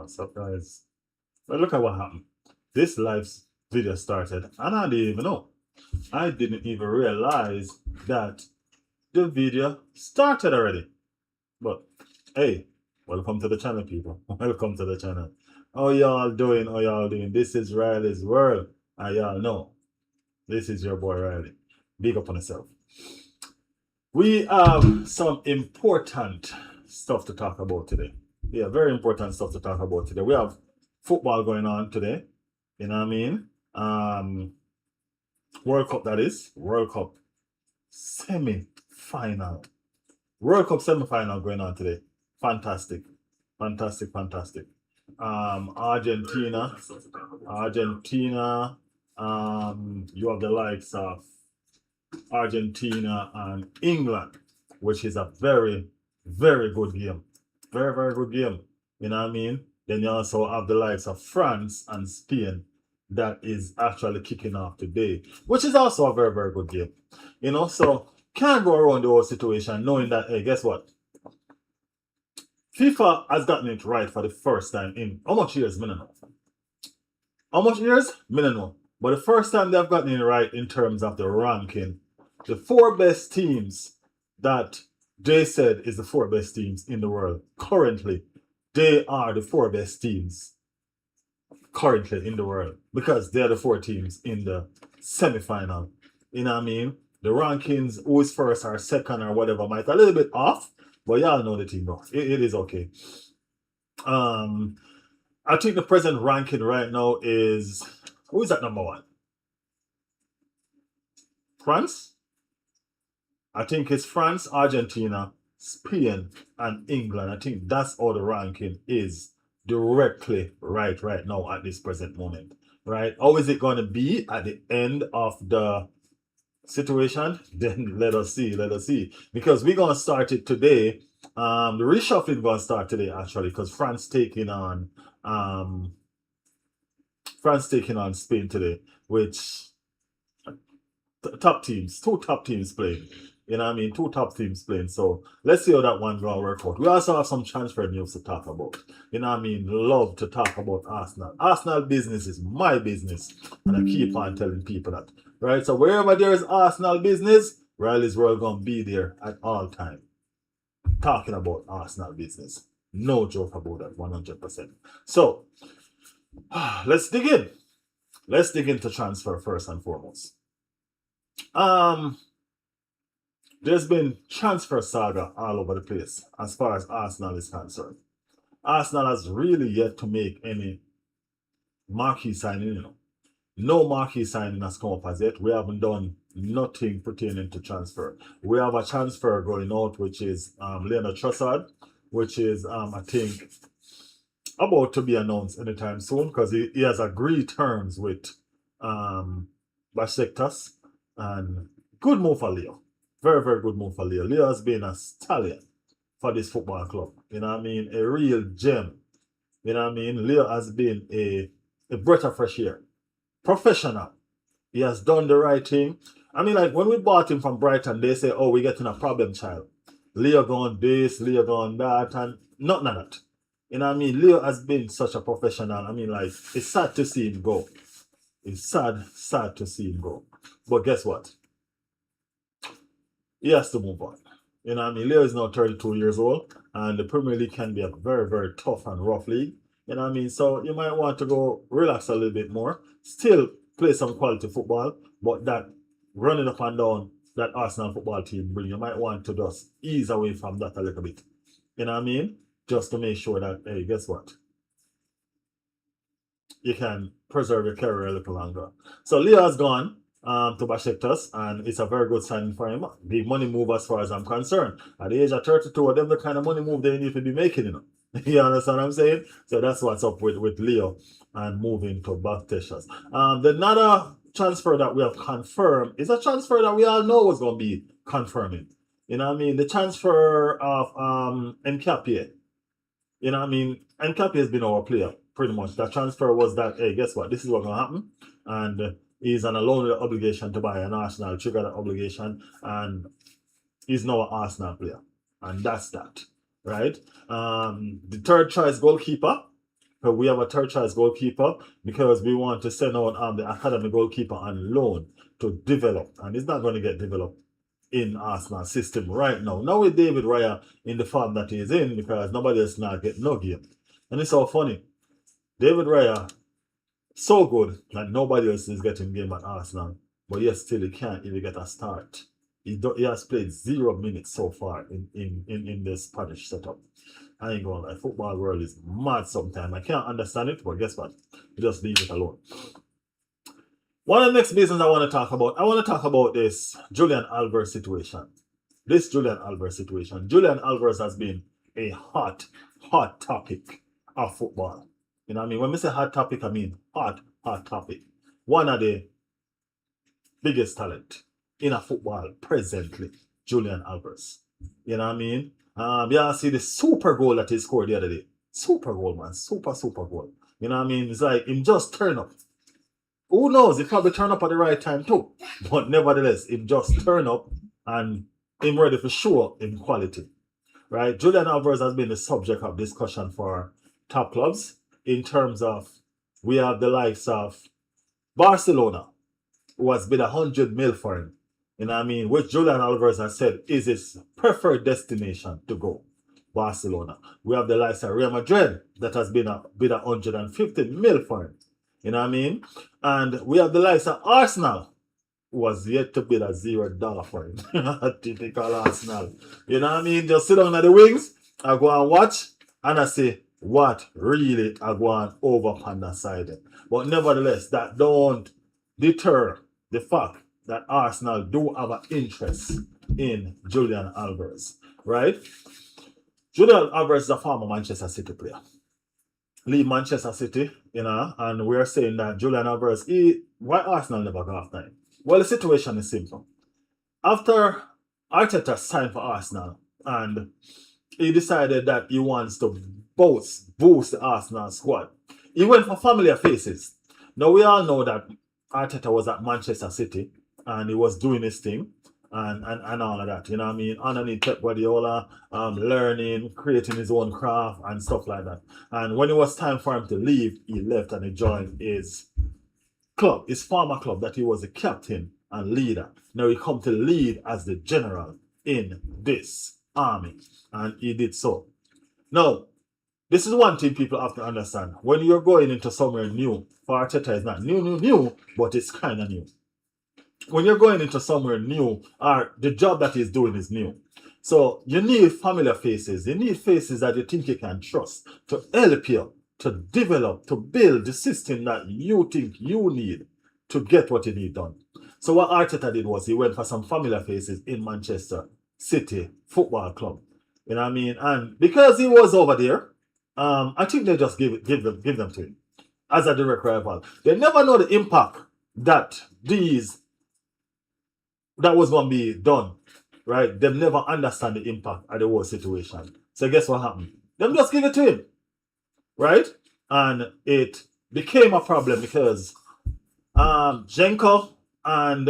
What's up, guys? Well, look at what happened. This live video started, and I didn't even know. I didn't even realize that the video started already. But hey, welcome to the channel, people. Welcome to the channel. How y'all doing? How y'all doing? This is Riley's World. And y'all know, this is your boy Riley. Big up on yourself. We have some important stuff to talk about today. Yeah, very important stuff to talk about today. We have football going on today. You know what I mean? World Cup, that is. World Cup semi-final. World Cup semi-final going on today. Fantastic. Fantastic, fantastic. Argentina. You have the likes of Argentina and England, which is a very, very good game. Very, very good game. You know what I mean? Then you also have the likes of France and Spain that is actually kicking off today, which is also a very, very good game. You know, so can't go around the whole situation knowing that, hey, guess what? FIFA has gotten it right for the first time in how much years? Minimum. How much years? Minimum. But the first time they've gotten it right in terms of the ranking, the 4 best teams that they said is the 4 best teams in the world currently, they are the 4 best teams currently in the world because they're the 4 teams in the semi-final. You know what I mean? The rankings, who is first or second or whatever, might a little bit off, but y'all know the team though. It is okay. I think the present ranking right now is, who is at number 1? France? I think it's France, Argentina, Spain, and England. I think that's all the ranking is directly right now at this present moment. Right? How is it going to be at the end of the situation? Then let us see. Because we're going to start it today. The reshuffling going to start today actually, because France taking on Spain today, which top teams, 2 top teams playing. You know what I mean? 2 top teams playing. So let's see how that one gonna work out. We also have some transfer news to talk about. You know what I mean? Love to talk about Arsenal. Arsenal business is my business. And I keep on telling people that. Right? So wherever there is Arsenal business, Riley's World gonna be there at all time. Talking about Arsenal business. No joke about that, 100%. So let's dig in. Let's dig into transfer first and foremost. There's been transfer saga all over the place as far as Arsenal is concerned. Arsenal has really yet to make any marquee signing, you know. No marquee signing has come up as yet. We haven't done nothing pertaining to transfer. We have a transfer going out, which is Leonard Trossard, which is, I think, about to be announced anytime soon because he has agreed terms with Besiktas, and good move for Leo. Very, very good move for Leo. Leo has been a stallion for this football club. You know what I mean? A real gem. You know what I mean? Leo has been a breath of fresh air. Professional. He has done the right thing. I mean, like when we bought him from Brighton, they say, oh, we're getting a problem child. Leo going this, Leo going that, and nothing of that. You know what I mean? Leo has been such a professional. I mean, like, it's sad to see him go. It's sad to see him go. But guess what? He has to move on. You know what I mean? Leo is now 32 years old, and the Premier League can be a very, very tough and rough league. You know what I mean? So you might want to go relax a little bit more, still play some quality football, but that running up and down that Arsenal football team bring, you might want to just ease away from that a little bit. You know what I mean? Just to make sure that, hey, guess what? You can preserve your career a little longer. So Leo has gone to Besiktas, and it's a very good signing for him. Big money move as far as I'm concerned. At the age of 32, whatever the kind of money move they need to be making, you know. You understand what I'm saying? So that's what's up with Leo and moving to Besiktas. Another transfer that we have confirmed is a transfer that we all know was going to be confirming. You know what I mean? The transfer of Nkapie. You know what I mean? Nkapie has been our player, pretty much. That transfer was that, hey, guess what? This is what's going to happen. And he's on a loan obligation to buy an Arsenal, trigger that obligation, and he's now an Arsenal player. And that's that, right? The third choice goalkeeper So we have a third choice goalkeeper because we want to send out the academy goalkeeper on loan to develop, and he's not going to get developed in Arsenal system right now. Now with David Raya in the form that he's in, because nobody else now get no game. And it's so funny. David Raya, so good that nobody else is getting game at Arsenal, but yet still he can't even get a start. He has played 0 minutes so far in the Spanish setup. I ain't gonna lie, football world is mad sometimes. I can't understand it, but guess what? You just leave it alone. One of the next business I want to talk about this Julian Alvarez situation. Julian Alvarez has been a hot topic of football. You know what I mean? When we say hot topic, I mean hot topic. One of the biggest talent in a football presently, Julian Alvarez. You know what I mean? Yeah, see the super goal that he scored the other day. Super goal, man. Super goal. You know what I mean? It's like him just turn up. Who knows? He probably turn up at the right time too. But nevertheless, him just turn up and him ready for sure in quality. Right? Julian Alvarez has been the subject of discussion for top clubs in terms of we have the likes of Barcelona, who has bid 100 mil for him. You know what I mean? Which Julian Alvarez has said is his preferred destination to go. Barcelona. We have the likes of Real Madrid that has been bid 150 mil for him. You know what I mean? And we have the likes of Arsenal, who was yet to bid $0 for him. Typical Arsenal. You know what I mean? Just sit down at the wings, I go and watch, and I say, what really I go on over on that side. But nevertheless, that don't deter the fact that Arsenal do have an interest in Julian Alvarez, right? Julian Alvarez is a former Manchester City player. Leave Manchester City, you know, and we're saying that Julian Alvarez, why Arsenal never go after him? Well, the situation is simple. After Arteta signed for Arsenal and he decided that he wants to boost the Arsenal squad, he went for familiar faces. Now, we all know that Arteta was at Manchester City and he was doing his thing and all of that, you know what I mean? Underneath Pep Guardiola, learning, creating his own craft and stuff like that. And when it was time for him to leave, he left and he joined his club, his former club that he was the captain and leader. Now he come to lead as the general in this army, and he did so. Now, this is one thing people have to understand. When you're going into somewhere new, for Arteta is not new, but it's kind of new. When you're going into somewhere new, or the job that he's doing is new. So you need familiar faces. You need faces that you think you can trust to help you to develop, to build the system that you think you need to get what you need done. So what Arteta did was he went for some familiar faces in Manchester City Football Club. You know what I mean? And because he was over there, I think they just give them to him as a direct rival. They never know the impact that was going to be done, right? They never understand the impact of the whole situation. So guess what happened? Them just give it to him, right? And it became a problem because Jenko and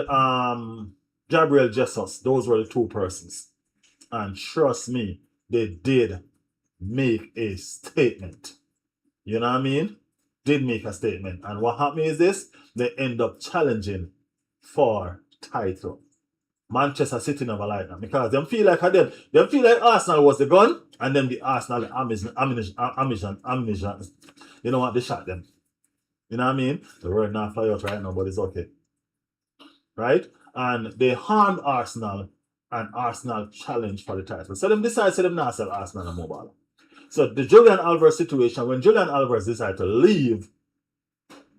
Gabriel Jesus, those were the two persons. And trust me, they did make a statement. You know what I mean? Did make a statement. And what happened is this, they end up challenging for title. Manchester City never like that because them feel like Arsenal was the gun and then the Arsenal ammunition. You know what? They shot them. You know what I mean? The word not fly out right now, but it's okay. Right? And they harmed Arsenal and Arsenal challenged for the title. So them decide to them not sell Arsenal and mobile. So the Julian Alvarez situation, when Julian Alvarez decided to leave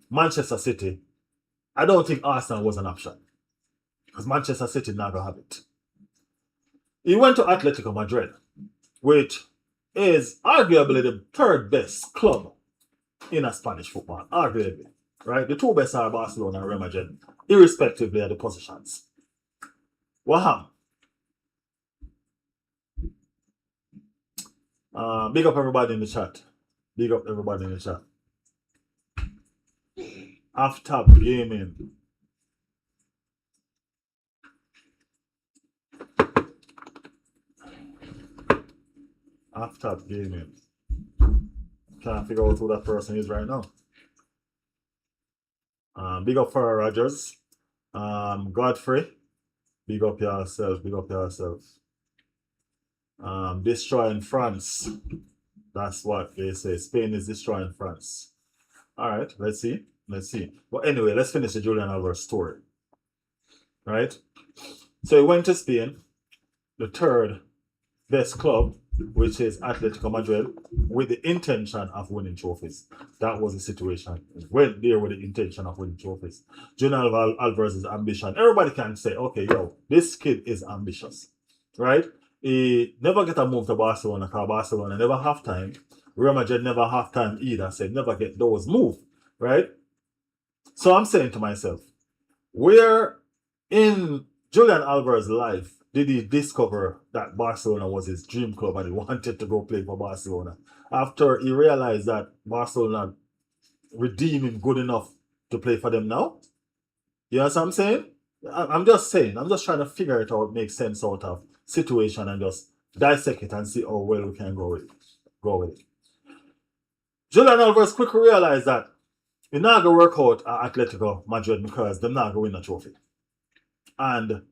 Manchester City, I don't think Arsenal was an option. Because Manchester City never have it. He went to Atletico Madrid, which is arguably the third best club in a Spanish football. Arguably. Right? The two best are Barcelona and Real Madrid, irrespectively of the positions. What happened? Big up everybody in the chat. Big up everybody in the chat. After gaming. After gaming. Can't figure out who that person is right now. Big up for Rogers. Godfrey. Big up yourself. Big up yourself. Destroying France. That's what they say. Spain is destroying France. All right, let's see. Let's see. But anyway, let's finish the Julian Alvarez story. Right? So he went to Spain, the third best club, which is Atletico Madrid, with the intention of winning trophies. That was the situation. He went there with the intention of winning trophies. Julian Alvarez's ambition. Everybody can say, okay, yo, this kid is ambitious. Right? He never get a move to Barcelona because Barcelona never have time. Real Madrid never have time either, so never get those move. Right? So I'm saying to myself, where in Julian Alvarez's life did he discover that Barcelona was his dream club and he wanted to go play for Barcelona? After he realized that Barcelona redeemed him good enough to play for them now? You know what I'm saying? I'm just saying, I'm just trying to figure it out, make sense out of situation and just dissect it and see how well we can go with it. Julian Alvarez quickly realized that he's not going to work out at Atletico Madrid because they're not going to win a trophy. And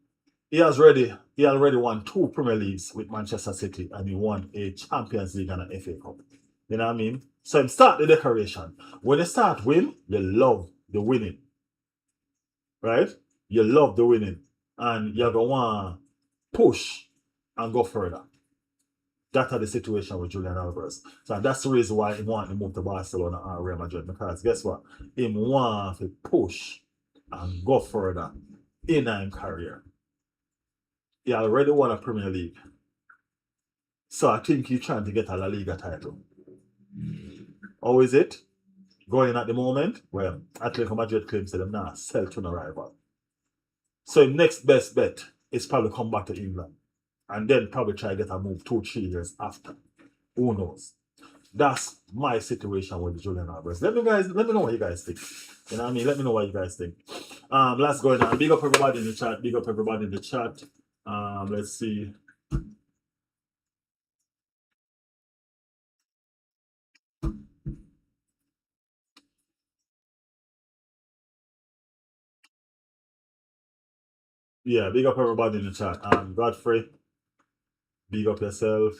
he already won 2 Premier Leagues with Manchester City and he won a Champions League and an FA Cup. You know what I mean? So him start the decoration. When you start win, you love the winning. Right? You love the winning. And you're going to want to push and go further. That's the situation with Julian Alvarez. So that's the reason why he want to move to Barcelona or Real Madrid. Because guess what? He want to push and go further in his career. He already won a Premier League. So I think he's trying to get a La Liga title. How is it going at the moment? Well, Atletico Madrid claims that they're not sell to no rival. So next best bet is probably come back to England. And then probably try to get a move 2-3 years after. Who knows? That's my situation with Julian Alvarez. Let me know what you guys think. You know what I mean? Let me know what you guys think. Let's go down. Big up everybody in the chat. Big up everybody in the chat. Let's see. Yeah, big up everybody in the chat. Godfrey, big up yourself.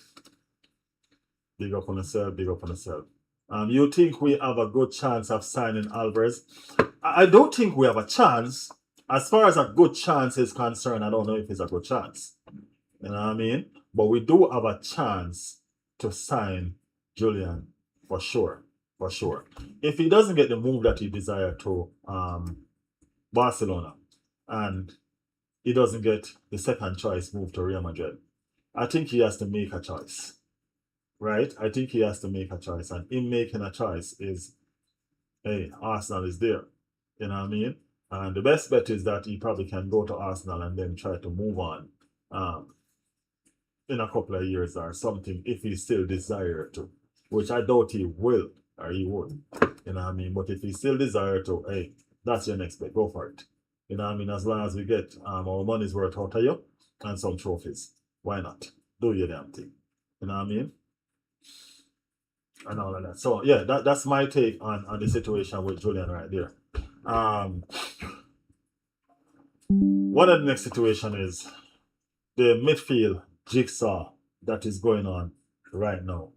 Big up on yourself. Big up on yourself. You think we have a good chance of signing Alvarez? I don't think we have a chance. As far as a good chance is concerned, I don't know if it's a good chance. You know what I mean? But we do have a chance to sign Julian for sure. For sure. If he doesn't get the move that he desired to Barcelona and he doesn't get the second choice move to Real Madrid, I think he has to make a choice. Right? I think he has to make a choice. And in making a choice is, hey, Arsenal is there. You know what I mean? And the best bet is that he probably can go to Arsenal and then try to move on in a couple of years or something if he still desires to. Which I doubt he will or he would. You know what I mean? But if he still desires to, hey, that's your next bet. Go for it. You know what I mean? As long as we get our money's worth out of you and some trophies. Why not? Do your damn thing. You know what I mean? And all of that. So yeah, that's my take on the situation with Julian right there. One of the next situation is the midfield jigsaw that is going on right now.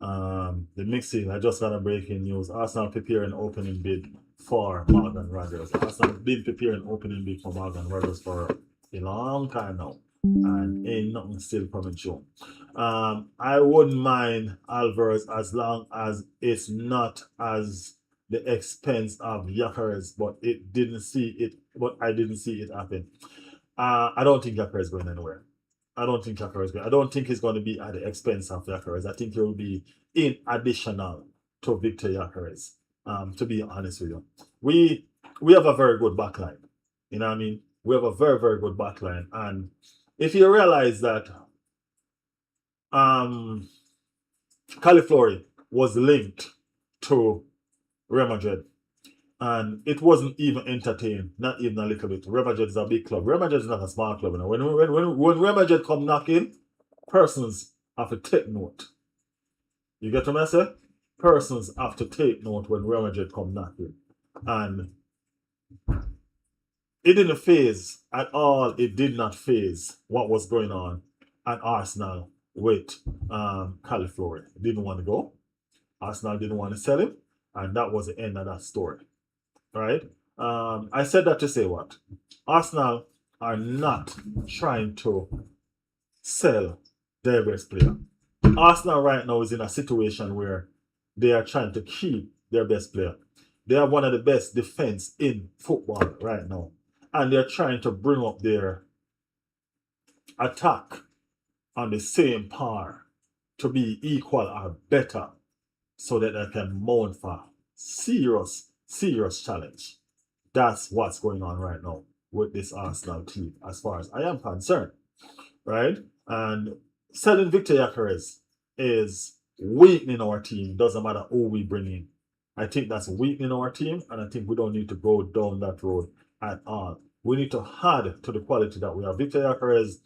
The mixing, I just got a breaking news. Arsenal preparing opening bid for Morgan Rogers. Arsenal been preparing opening bid for Morgan Rogers for a long time now. And ain't nothing still coming through. I wouldn't mind Alvarez as long as it's not as the expense of Gyökeres, but I didn't see it happen. I don't think Gyökeres is going anywhere. I don't think he's going to be at the expense of Gyökeres. I think he will be in additional to Victor Gyökeres. To be honest with you, we have a very good backline. You know what I mean? We have a very, very good backline, and if you realize that Califlori was linked to Real Madrid and it wasn't even entertained, not even a little bit. Real Madrid is a big club. Real Madrid is not a small club. You know? When Real Madrid come knocking, persons have to take note. You get what I say? persons have to take note when Real Madrid come knocking. And it didn't phase at all. It did not phase what was going on at Arsenal with Califiori. Didn't want to go. Arsenal didn't want to sell him, and that was the end of that story. Right? I said that to say what? Arsenal are not trying to sell their best player. Arsenal right now is in a situation where they are trying to keep their best player. They have one of the best defense in football right now. And they're trying to bring up their attack on the same par to be equal or better so that they can mount for serious challenge. That's what's going on right now with this Arsenal team as far as I am concerned. Right? And selling Victor Gyökeres is weakening our team. Doesn't matter who we bring in. I think that's weakening our team, and I think we don't need to go down that road at all. We need to add to the quality that we have. Victor Gyökeres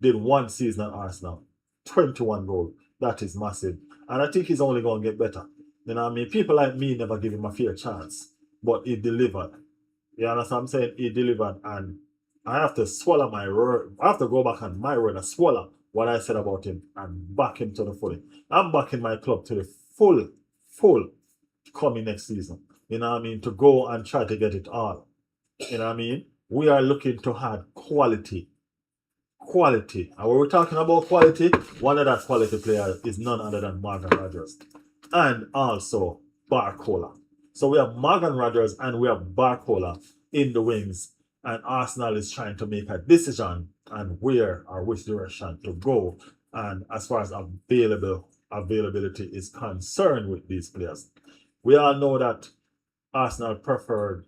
did one season at Arsenal, 21 goals. That is massive. And I think he's only going to get better. You know what I mean? People like me never give him a fair chance, but he delivered. You understand what I'm saying? He delivered, and I have to swallow my word. I have to go back on my word and swallow what I said about him and back him to the full. I'm backing my club to the full coming next season. You know what I mean? To go and try to get it all. You know what I mean? We are looking to add quality. Quality. And when we're talking about quality, one of that quality players is none other than Morgan Rogers. And also Barcola. So we have Morgan Rogers and we have Barcola in the wings. And Arsenal is trying to make a decision on where or which direction to go. And as far as availability is concerned with these players. We all know that Arsenal preferred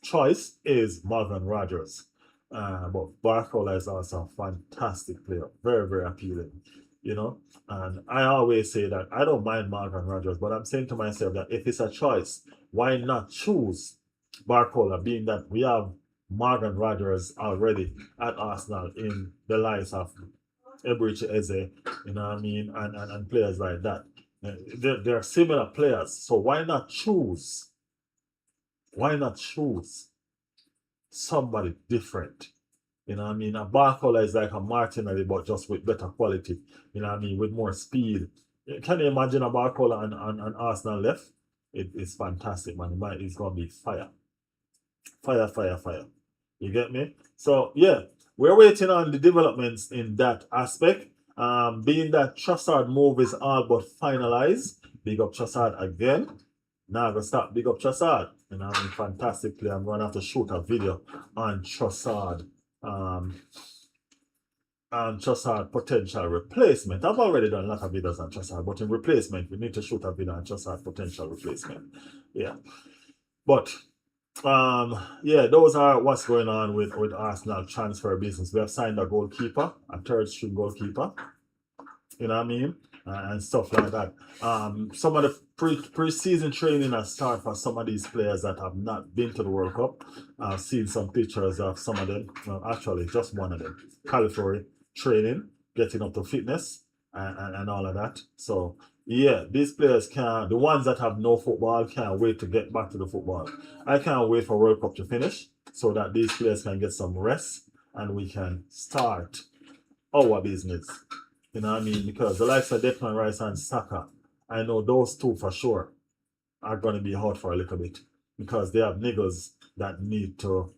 choice is Morgan Rogers. But Barcola is also a fantastic player. Very, very appealing. You know? And I always say that I don't mind Morgan Rogers, but I'm saying to myself that if it's a choice, why not choose Barcola, being that we have Morgan Rogers already at Arsenal in the likes of Eberechi Eze, you know what I mean, and players like that. They're similar players, so why not choose? Why not choose somebody different? You know what I mean? A Barcola is like a Martinelli, but just with better quality. You know what I mean? With more speed. Can you imagine a Barcola and Arsenal left? It's fantastic, man. It's going to be fire. Fire. You get me? So, yeah, we're waiting on the developments in that aspect. Being that Trossard move is all but finalized. Big up Trossard again. Now I'm going to stop big up Trossard. You know, I mean, fantastic player. I'm going to have to shoot a video on Trossard. And Trossard potential replacement. I've already done a lot of videos on Trossard, but in replacement, we need to shoot a video on Trossard potential replacement. Yeah. But yeah, those are what's going on with Arsenal transfer business. We have signed a goalkeeper, a third string goalkeeper. You know what I mean? And stuff like that. Some of the pre-season training has started for some of these players that have not been to the World Cup. I've seen some pictures of some of them. Well, actually, just one of them. California training, getting up to fitness, and all of that. So, yeah, these players the ones that have no football can't wait to get back to the football. I can't wait for World Cup to finish so that these players can get some rest and we can start our business. You know what I mean? Because the likes of Declan Rice and Saka, I know those two for sure are going to be hot for a little bit because they have niggles that need to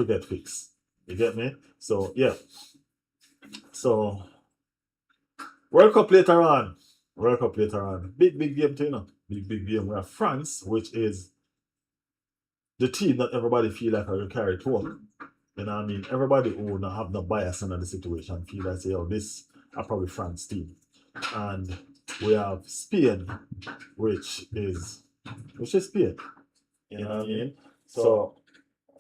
get fixed. You get me? So, yeah. So, World Cup later on. Big game too, you know. Big game. We have France, which is the team that everybody feel like will carry it home. You know what I mean? Everybody who not have no bias in the situation feel like say, oh, this are probably France team. And we have Spain, which is Spain. You know what I mean? So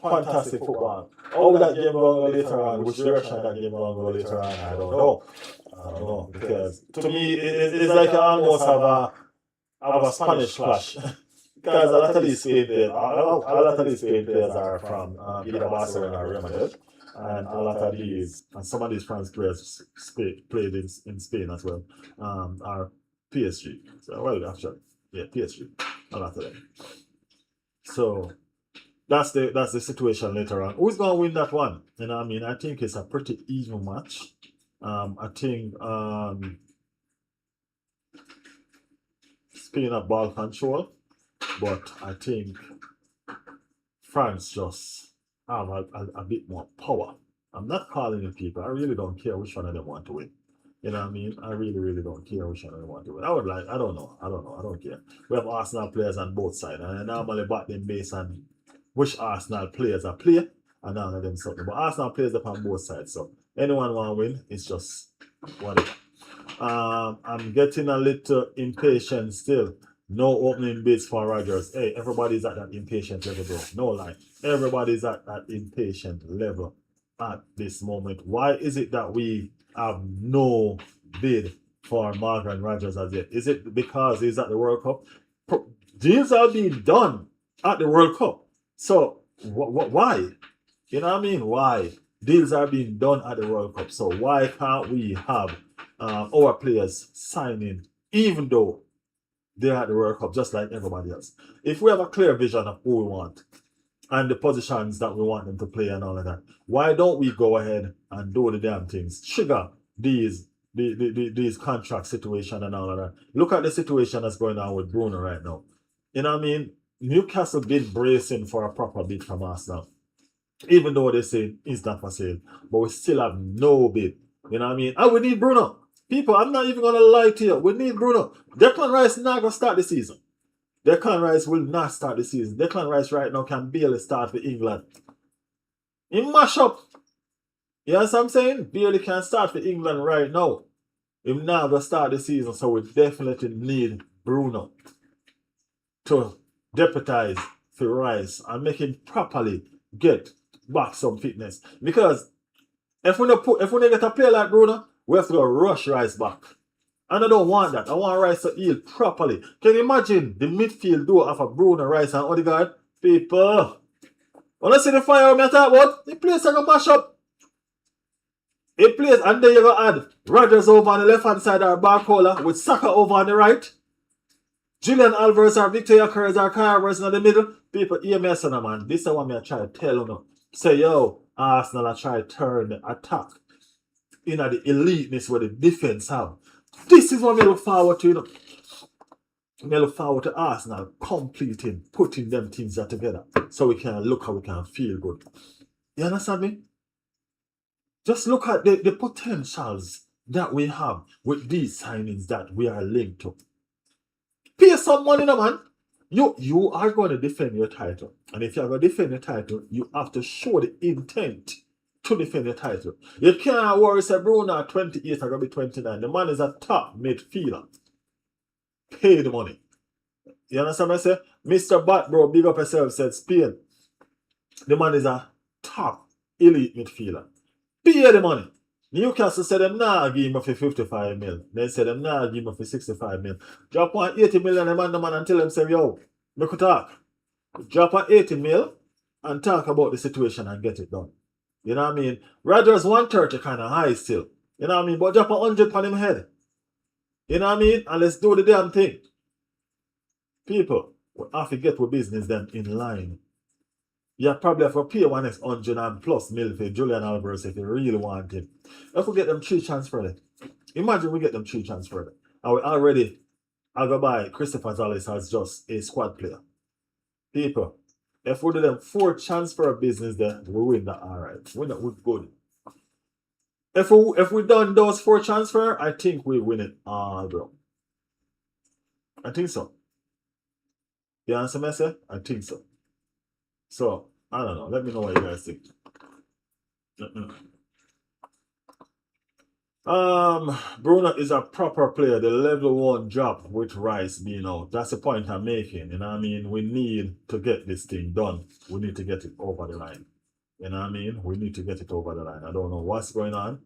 fantastic football. How that game going later on, which direction that game going to go later on, I don't know. Because to me it's like you almost have a Spanish clash. Because a lot of these Spain players, are from either Barcelona or Real Madrid, and some of these France players played in Spain as well, are PSG. So, well, actually, yeah, PSG. A lot of them. So that's the situation later on. Who's gonna win that one? You know what I mean? I think it's a pretty even match. I think Spain have ball control, but I think France just have a bit more power. I'm not calling it people. I really don't care which one of them want to win. You know what I mean? I really, really don't care which one of them want to win. I don't know. I don't care. We have Arsenal players on both sides, and I normally back them based on which Arsenal players are play, and none of them something. But Arsenal players are on both sides, so anyone want to win, it's just whatever. I'm getting a little impatient still. No opening bids for Rodgers. Hey, everybody's at that impatient level, bro. No lie. Everybody's at that impatient level at this moment. Why is it that we have no bid for Morgan Rodgers as yet? Is it because he's at the World Cup? Deals are being done at the World Cup. So, why? You know what I mean? Why? Deals are being done at the World Cup. So, why can't we have our players signing, even though they're at the World Cup, just like everybody else? If we have a clear vision of who we want and the positions that we want them to play and all of that, why don't we go ahead and do the damn things? Trigger these contract situation and all of that. Look at the situation that's going on with Bruno right now. You know what I mean? Newcastle been bracing for a proper bid from Arsenal, even though they say it's not for sale, but we still have no bid. You know what I mean? And we need Bruno. People, I'm not even gonna lie to you. We need Bruno. Declan Rice not gonna start the season. Declan Rice will not start the season. Declan Rice right now can barely start for England. He mash up. You know what I'm saying? Barely can start for England right now. He not gonna start the season, so we definitely need Bruno to deputize for Rice and make him properly get back some fitness. Because if we don't get a player like Bruno, we have to go rush Rice back. And I don't want that. I want Rice to heal properly. Can you imagine the midfield duo of a Bruno, Rice, and Odegaard? People, when I see the fire I'm talking about, the place are going to mash up. It plays, and then you're going to add Rodgers over on the left hand side or Barcola with Saka over on the right. Julian Alvarez or Victor Gyökeres or Kai Havertz in the middle. People, hear me, son, man. This is what I'm trying to tell you. Say, yo, Arsenal are trying to turn the attack in the eliteness where the defense have. This is what we look forward to, We look forward to Arsenal completing, putting them things together so we can look how we can feel good. You understand me? Just look at the potentials that we have with these signings that we are linked to. Pay some money, no man. You are going to defend your title. And if you're going to defend your title, you have to show the intent to defend your title. You can't worry, say Bruno at 28 are going to be 29. The man is a top midfielder. Pay the money. You understand what I say? Mr. Bat, bro, big up yourself, said Spain. The man is a top elite midfielder. Pay the money. Newcastle said them nah give him for 55 mil. They said them nah give him for 65 mil. Drop on 80 million the man and tell him, say, yo, we could talk. Drop on 80 mil and talk about the situation and get it done. You know what I mean? Rodgers 130 kind of high still. You know what I mean? But drop a 100 on him head. You know what I mean? And let's do the damn thing. People, we have to get our business then in line. You probably have to pay one next 100 and plus mil for Julian Alvarez if you really want him. If we get them 3 transferred, imagine we get them 3 transferred. And we already I go buy Christopher Zales as just a squad player. People, if we do them 4 transfer business then we win that alright. We're good. If we done those 4 transfer, I think we win it all, bro. I think so. You understand what I say? I think so. So, I don't know. Let me know what you guys think. Bruno is a proper player. The level 1 drop with Rice being out. That's the point I'm making. You know what I mean? We need to get this thing done. We need to get it over the line. You know what I mean? We need to get it over the line. I don't know what's going on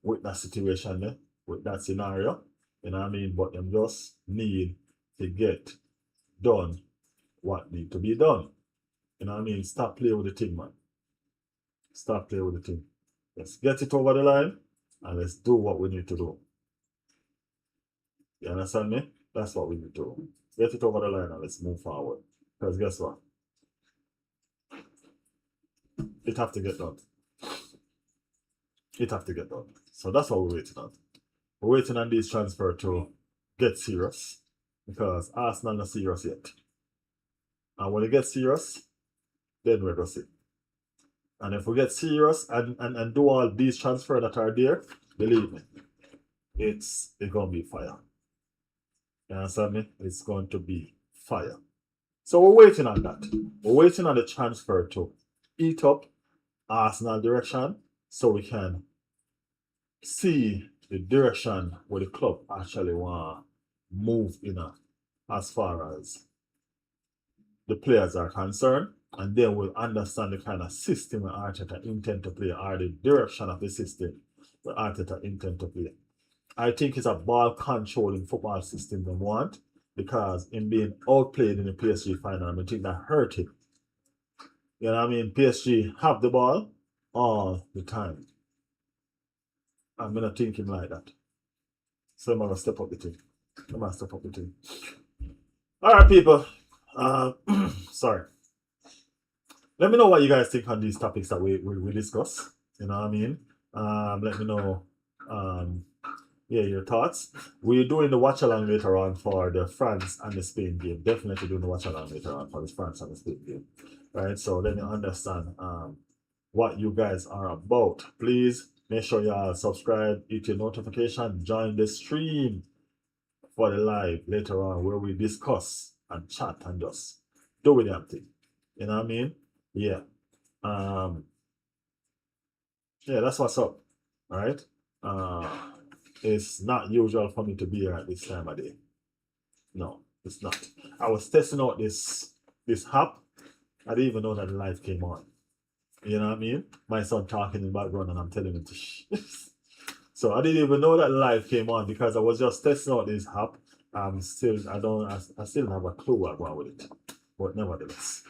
with that situation there, with that scenario. You know what I mean? But them just need to get done what need to be done. You know what I mean? Stop playing with the thing, man. Stop playing with the thing. Let's get it over the line and let's do what we need to do. You understand me? That's what we need to get it over the line and let's move forward. Because guess what? It have to get done. It have to get done. So that's what we're waiting on. We're waiting on this transfer to get serious. Because Arsenal not serious yet. And when it gets serious, then we're going to see. And if we get serious and do all these transfers that are there, believe me, it's going to be fire. You understand me? It's going to be fire. So we're waiting on that. We're waiting on the transfer to eat up Arsenal direction so we can see the direction where the club actually want to move in as far as the players are concerned, and then we'll understand the kind of system that Arteta intend to play or the direction of the system that Arteta intend to play. I think it's a ball controlling football system they want, because in being outplayed in the PSG final, I think that hurt him. You know what I mean? PSG have the ball all the time. I'm not thinking like that. So I'm gonna step up the team. All right, people. Sorry. Let me know what you guys think on these topics that we discuss. You know what I mean? Let me know. Your thoughts. We're doing the watch along later on for the France and the Spain game. Definitely doing the watch along later on for the France and the Spain game. Right? So let me understand what you guys are about. Please make sure y'all subscribe, hit your notification, join the stream for the live later on where we discuss and chat and just do with that thing. You know what I mean? Yeah. That's what's up. All right. It's not usual for me to be here at this time of day. No, it's not. I was testing out this app. I didn't even know that the live came on. You know what I mean? My son talking in the background and I'm telling him to shh. So I didn't even know that the live came on because I was just testing out this app. I still don't have a clue what I'm going with it. But nevertheless,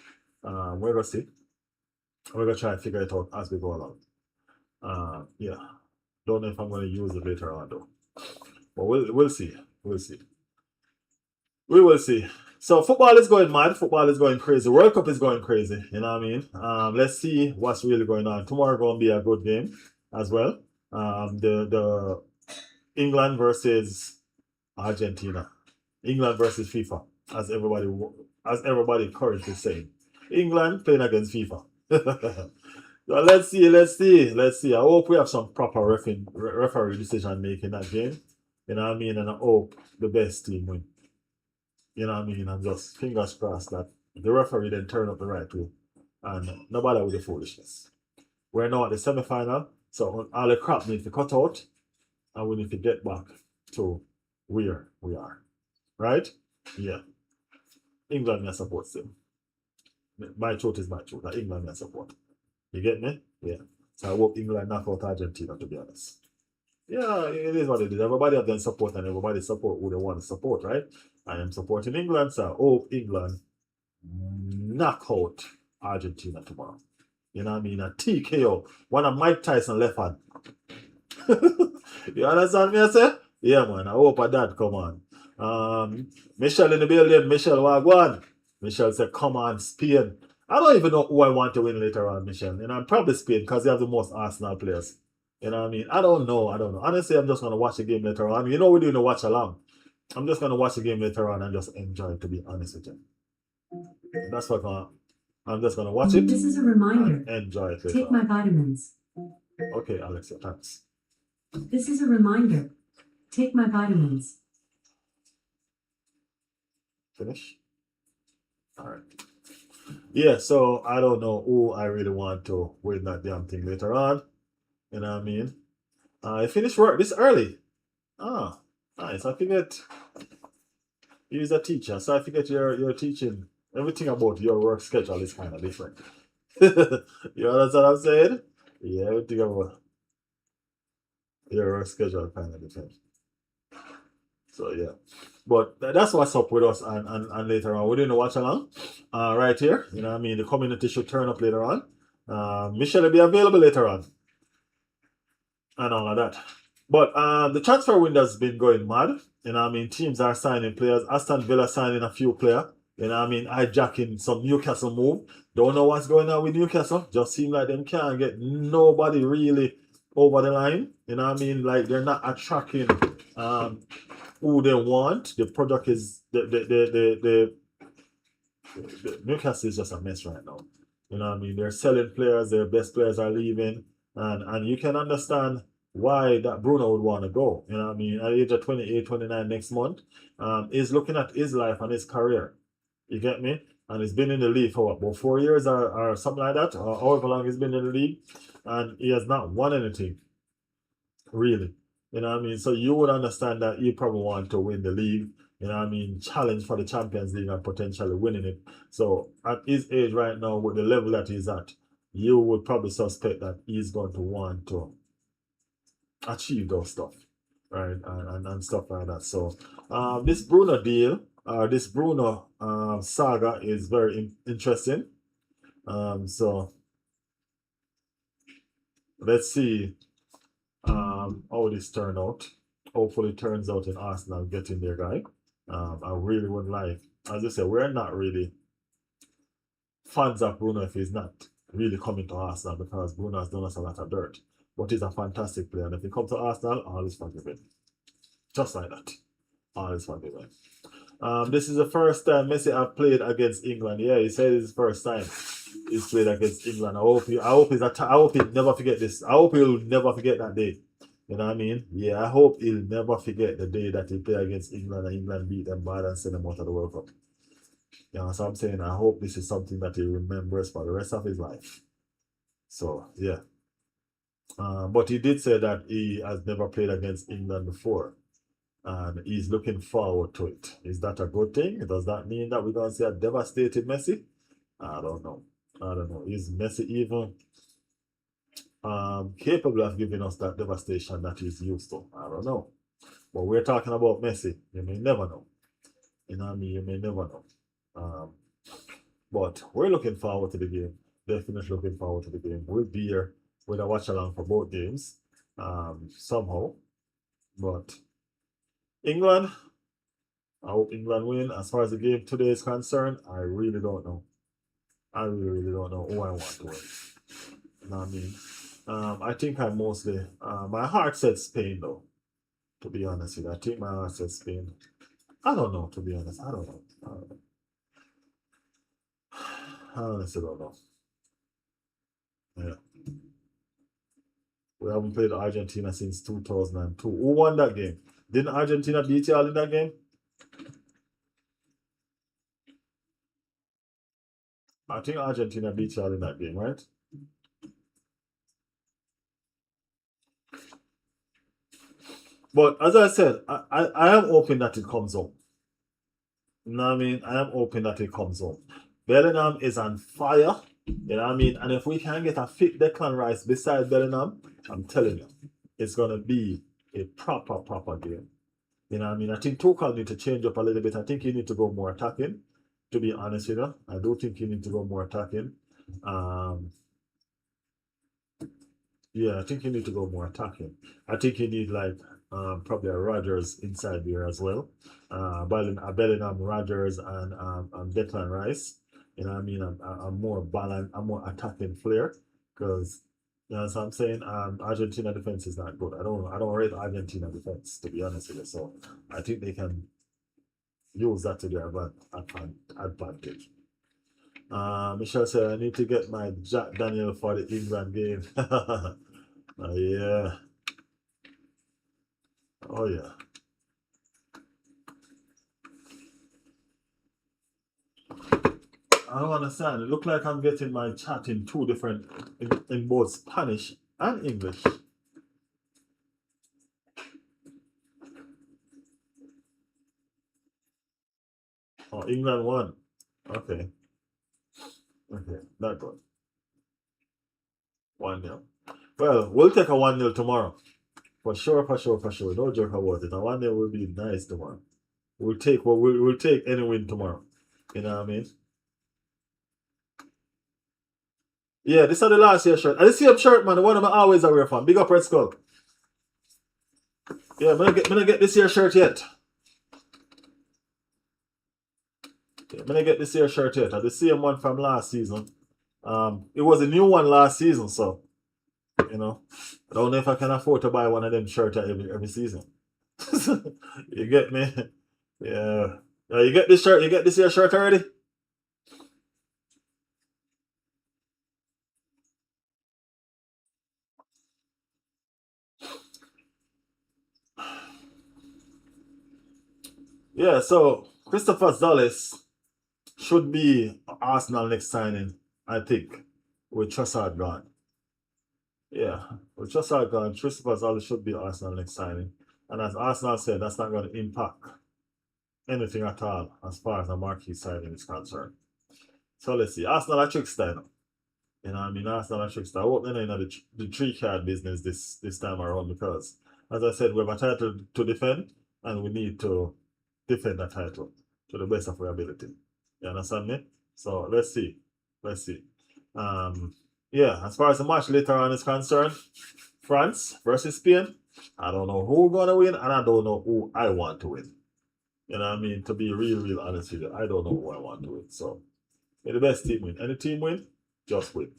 we're gonna see. We're gonna try and figure it out as we go along. Don't know if I'm gonna use it later on though. But we'll see. We will see. So football is going mad. Football is going crazy. World Cup is going crazy. You know what I mean? Let's see what's really going on. Tomorrow going to be a good game as well. The England versus Argentina. England versus FIFA, as everybody currently saying. England playing against FIFA. So let's see. I hope we have some proper referee decision making that game. You know what I mean? And I hope the best team win. You know what I mean? I'm just fingers crossed that the referee then turn up the right way and nobody with the foolishness. We're now at the semi-final, so all the crap needs to cut out and we need to get back to where we are. Right? Yeah. England may support them. My truth is my truth. That England may support. You get me? Yeah. So I hope England knock out Argentina, to be honest. Yeah, it is what it is. Everybody have done support and everybody support who they want to support, right? I am supporting England, so I hope England knock out Argentina tomorrow. You know what I mean? A TKO. One of Mike Tyson left hand. You understand me, I say? Yeah, man. I hope that come on. Michelle in the building. Michelle Wagwan. Michelle said, come on, Spain. I don't even know who I want to win later on, Michelle. You know, I'm probably Spain because they have the most Arsenal players. You know what I mean? I don't know. Honestly, I'm just going to watch the game later on. You know, we're doing a watch along. I'm just going to watch the game later on and just enjoy it, to be honest with you. That's what I'm just going to watch it. This is a reminder. Enjoy it later. Take my vitamins. Okay, Alexia, thanks. This is a reminder. Take my vitamins. Finish? All right. Yeah, so I don't know who I really want to win that damn thing later on. You know what I mean? I finished work this early. Ah, nice. I figured you're a teacher, so I figured you're teaching. Everything about your work schedule is kind of different. You understand what I'm saying? Yeah, everything about your work schedule kind of different. So yeah. But that's what's up with us and later on. We're doing the watch along right here. You know what I mean? The community should turn up later on. Michelle will be available later on. And all of that. But the transfer window's been going mad. You know what I mean? Teams are signing players. Aston Villa signing a few players. You know what I mean? Hijacking some Newcastle move. Don't know what's going on with Newcastle. Just seem like them can't get nobody really over the line. You know what I mean? Like they're not attracting who they want. The product is the Newcastle is just a mess right now. You know what I mean? They're selling players, their best players are leaving, and you can understand why that Bruno would want to go. You know what I mean? At the age of 28, 29 next month, he's looking at his life and his career. You get me? And he's been in the league for what, about 4 years or something like that, or however long he's been in the league, and he has not won anything, really. You know what I mean? So you would understand that he probably want to win the league, you know what I mean, challenge for the Champions League and potentially winning it. So at his age right now, with the level that he's at, you would probably suspect that he's going to want to achieve those stuff, right? And stuff like that. So this Bruno deal, this Bruno saga is very interesting. So let's see how this turn out. Hopefully it turns out in Arsenal getting their guy. I really would like, as I said, we're not really fans of Bruno if he's not really coming to Arsenal because Bruno has done us a lot of dirt. But he's a fantastic player. And if he comes to Arsenal, all is forgiven. Just like that. All is forgiven. This is the first time Messi have played against England. Yeah, he said it's his first time he's played against England. I hope he'll never forget this. I hope he'll never forget that day. You know what I mean? Yeah, I hope he'll never forget the day that he played against England and England beat them bad and sent them out of the World Cup. You know, so I'm saying I hope this is something that he remembers for the rest of his life. So yeah. But he did say that he has never played against England before. And he's looking forward to it. Is that a good thing? Does that mean that we're going to see a devastated Messi? I don't know. I don't know. Is Messi even capable of giving us that devastation that he's used to? I don't know. But we're talking about Messi. You may never know. You know what I mean? You may never know. Um, but we're looking forward to the game. Definitely looking forward to the game. We'll be here with a watch along for both games somehow. But England, I hope England win. As far as the game today is concerned, I really don't know. I really don't know who I want to win. You know what I mean? I think I mostly, my heart said Spain though, to be honest with you. I think my heart said Spain. I don't know, to be honest. I don't know. I honestly don't know. Yeah. We haven't played Argentina since 2002. Who won that game? Didn't Argentina beat y'all in that game? I think Argentina beat y'all in that game, right? But as I said, I am hoping that it comes up. You know what I mean? I am hoping that it comes up. Bellingham is on fire. You know what I mean? And if we can get a fit Declan Rice beside Bellingham, I'm telling you, it's gonna be a proper game. You know what I mean? I think Tuchel need to change up a little bit. I think he need to go more attacking. To be honest with you, I do think he need to go more attacking. Um, yeah, I think you need to go more attacking. I think you need like probably a Rogers inside there as well. Bellingham, Rogers, and Declan Rice. You know what I mean? A more balanced, a more attacking flair. Because you know what I'm saying? Argentina defense is not good. I don't rate Argentina defense to be honest with you. So I think they can use that to their advantage. Michelle said I need to get my Jack Daniel for the England game. Yeah. Oh yeah. I don't understand. It look like I'm getting my chat in two different in both Spanish and English. Oh, England won. Okay. Okay. That good. 1-0. Well, we'll take a 1-0 tomorrow. For sure, for sure, for sure. Don't joke about it. A 1-0 will be nice tomorrow. We'll take any win tomorrow. You know what I mean? Yeah, this is the last year shirt. And the same shirt, man, the one I'm always aware from. Big up Red Skull. Yeah, I'm gonna get this here shirt yet. I'm gonna get this here shirt yet. The same one from last season. It was a new one last season, so you know, I don't know if I can afford to buy one of them shirts every season. You get me? Yeah. You get this shirt. You get this here shirt already. Yeah. So Christopher Zollis should be Arsenal next signing, I think, with Trossard gone. Yeah, with Trossard gone, Christopher Zollis should be Arsenal next signing. And as Arsenal said, that's not going to impact anything at all as far as a marquee signing is concerned. So let's see. Arsenal are trickster. You know what I mean? Arsenal are trickster. I hope they're not in the three card business this time around because, as I said, we have a title to defend and we need to defend that title to the best of our ability. You understand me? So let's see. Let's see. Yeah, as far as the match later on is concerned, France versus Spain, I don't know who's gonna win and I don't know who I want to win. You know what I mean? To be real honest with you, I don't know who I want to win. So may the best team win. Any team win, just win.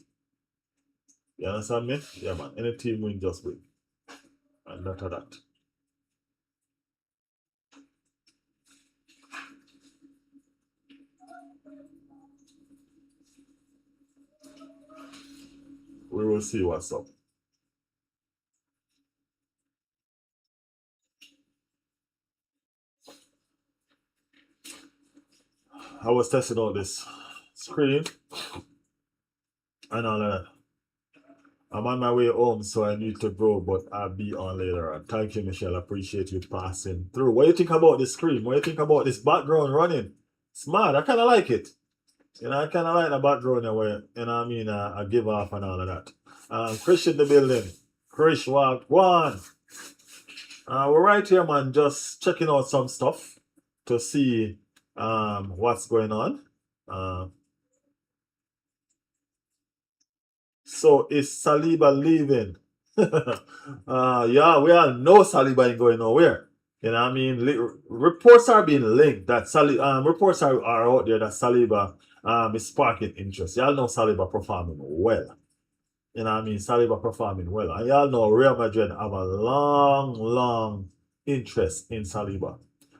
You understand me? Yeah man. Any team win, just win. And not that. We will see what's up. I was testing out this screen and all of that. I'm on my way home, so I need to go, but I'll be on later on. Thank you, Michelle. Appreciate you passing through. What do you think about this screen? What do you think about this background running? It's mad. I kind of like it. You know, I kind of like the background where, you know what I mean, I give off and all of that. Chris in the building. Chris, walk one. We're right here, man, just checking out some stuff to see what's going on. So is Saliba leaving? Yeah, we all know Saliba ain't going nowhere. You know what I mean? Reports are being linked that reports are out there that Saliba is sparking interest. Y'all know Saliba performing well. You know what I mean? Saliba performing well. And y'all know Real Madrid have a long interest in Saliba.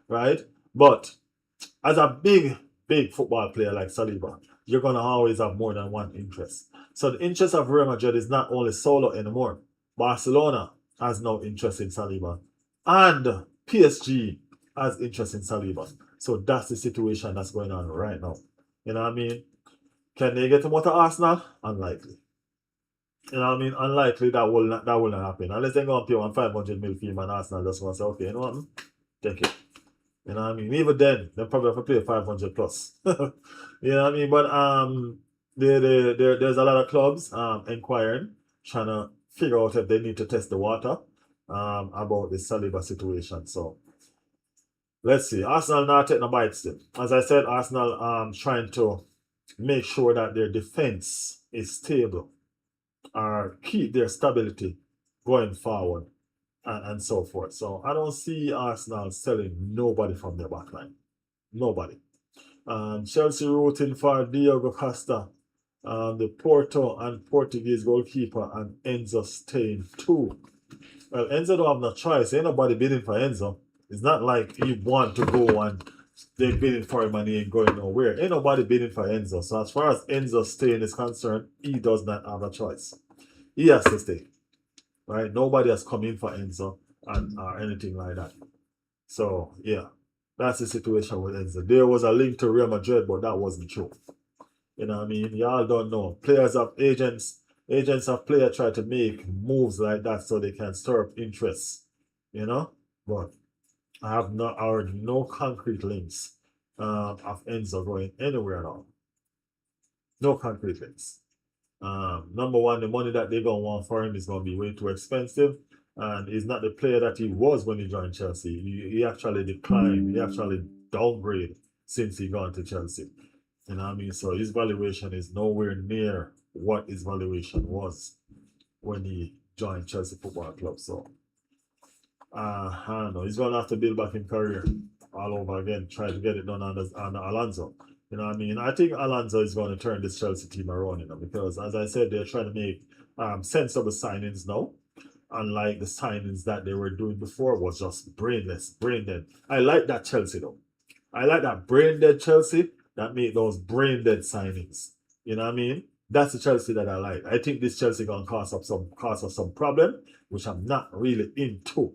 Right? But as a big football player like Saliba, you're gonna always have more than one interest. So the interest of Real Madrid is not only solo anymore. Barcelona has no interest in Saliba, and PSG has interest in Saliba. So that's the situation that's going on right now. You know what I mean? Can they get him out of Arsenal? Unlikely. You know what I mean? Unlikely that will not happen. Unless they go and pay 500 mil fee and Arsenal just want to say, okay, you know what? Take it. You know what I mean? Even then, they probably have to pay 500 plus. You know what I mean? But there's a lot of clubs inquiring, trying to figure out if they need to test the water about the Saliba situation. So let's see. Arsenal not taking a bite still. As I said, Arsenal trying to make sure that their defense is stable or keep their stability going forward and so forth. So I don't see Arsenal selling nobody from their backline. Nobody. Chelsea rooting for Diogo Costa, the Porto and Portuguese goalkeeper, and Enzo staying too. Well, Enzo don't have no choice. Ain't nobody bidding for Enzo. It's not like he want to go and they're bidding for him and he ain't going nowhere. Ain't nobody bidding for Enzo. So as far as Enzo staying is concerned, he does not have a choice. He has to stay. Right? Nobody has come in for Enzo or anything like that. So yeah, that's the situation with Enzo. There was a link to Real Madrid, but that wasn't true. You know what I mean? Y'all don't know. Players have agents of players try to make moves like that so they can stir up interest. You know? But I have not heard no concrete links of Enzo going anywhere at all. No concrete links. Number one, the money that they're gonna want for him is gonna be way too expensive, and he's not the player that he was when he joined Chelsea. He actually declined. He actually downgraded since he gone to Chelsea. You know what I mean? So his valuation is nowhere near what his valuation was when he joined Chelsea Football Club. So I don't know. He's gonna have to build back in career all over again, try to get it done on Alonso. You know what I mean? I think Alonso is going to turn this Chelsea team around, because as I said, they're trying to make sensible signings now. Unlike the signings that they were doing before was just brainless, brain dead. I like that Chelsea though. I like that brain dead Chelsea that made those brain dead signings. You know what I mean? That's the Chelsea that I like. I think this Chelsea gonna cause us some problem, which I'm not really into.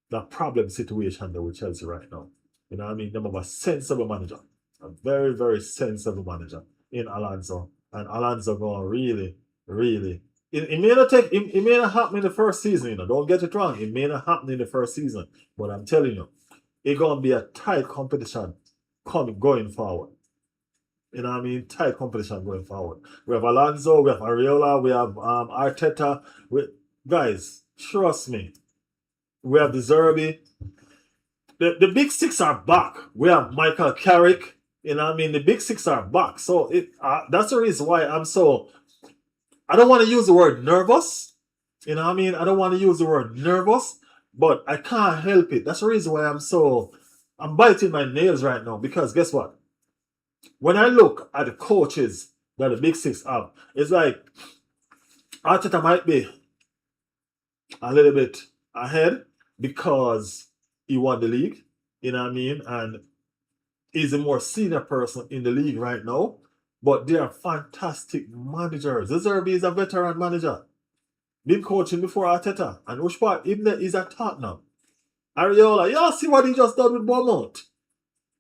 The problem situation there with Chelsea right now. You know what I mean? They have a sensible manager, a very, very sensible manager in Alonso. And Alonso going really, really. It may not it may not happen in the first season, Don't get it wrong. It may not happen in the first season. But I'm telling you, it's gonna be a tight competition going forward. You know what I mean? Tight competition going forward. We have Alonso, we have Areola, we have Arteta. Guys, trust me. We have the Zerbi. The big six are back. We have Michael Carrick. You know what I mean? The big six are back. So that's the reason why I don't want to use the word nervous. You know what I mean? I don't want to use the word nervous, but I can't help it. That's the reason why I'm biting my nails right now, because guess what? When I look at the coaches that the big six have, it's like Arteta might be a little bit ahead because he won the league, you know what I mean? And he's a more senior person in the league right now. But they are fantastic managers. Zerbi is a veteran manager. Been coaching before Arteta. And which part? Even is at Tottenham. Areola, y'all see what he just done with Bournemouth?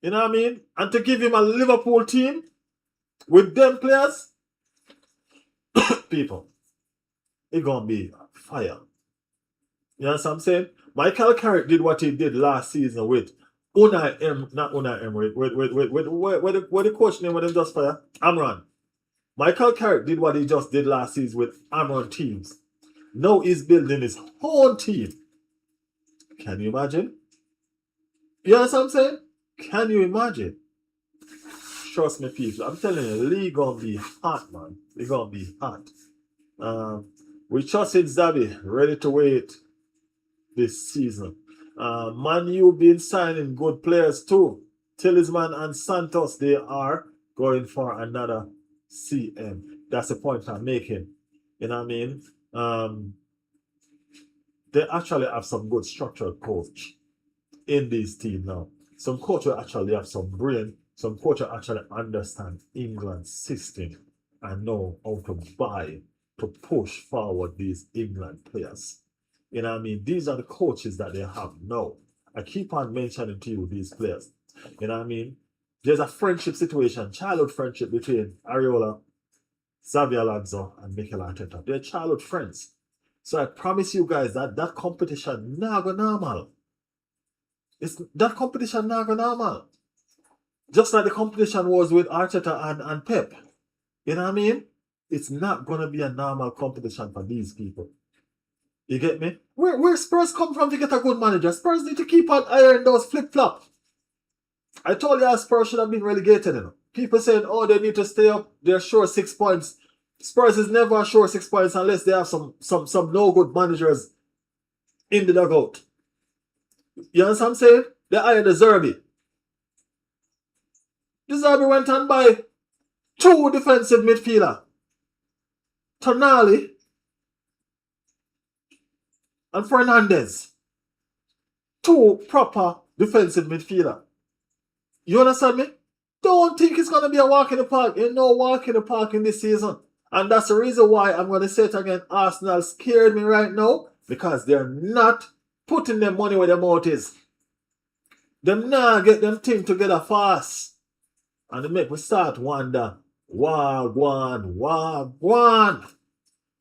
You know what I mean? And to give him a Liverpool team with them players, people, it's going to be fire. You know what I'm saying? Michael Carrick did what he did last season with not Unai Emery, with the coach name when they just fire? Amran. Michael Carrick did what he just did last season with Amran teams. Now he's building his own team. Can you imagine? You know what I'm saying? Can you imagine? Trust me, people. I'm telling you, the league gonna be hot, man. It's gonna be hot. We trusted Zabi, ready to wait this season. Man U been signing good players too. Talisman and Santos, they are going for another CM. That's the point I'm making. You know what I mean? They actually have some good structured coach in this team now. Some coach will actually have some brain. Some coach will actually understand England's system and know how to buy, to push forward these England players. You know what I mean? These are the coaches that they have now. I keep on mentioning to you these players. You know what I mean? There's a friendship situation, childhood friendship between Areola, Xavi Alonso, and Mikel Arteta. They're childhood friends. So I promise you guys that competition not go normal. That competition not go normal. Just like the competition was with Arteta and Pep. You know what I mean? It's not going to be a normal competition for these people. You get me? Where Spurs come from to get a good manager? Spurs need to keep on ironing those flip-flop. I told you Spurs should have been relegated. People saying, oh, they need to stay up. They're sure 6 points. Spurs is never sure 6 points unless they have some no good managers in the dugout. You understand what I'm saying? They hired the Zerbi. The Zerbi went and buy 2 defensive midfielder. Tonali and Fernandez. 2 proper defensive midfielder. You understand me? Don't think it's going to be a walk in the park. Ain't no walk in the park in this season. And that's the reason why I'm going to say it again. Arsenal scared me right now because they're not putting their money where their mouth is. Them now get them thing together fast. And they make me start wonder. Wagwan.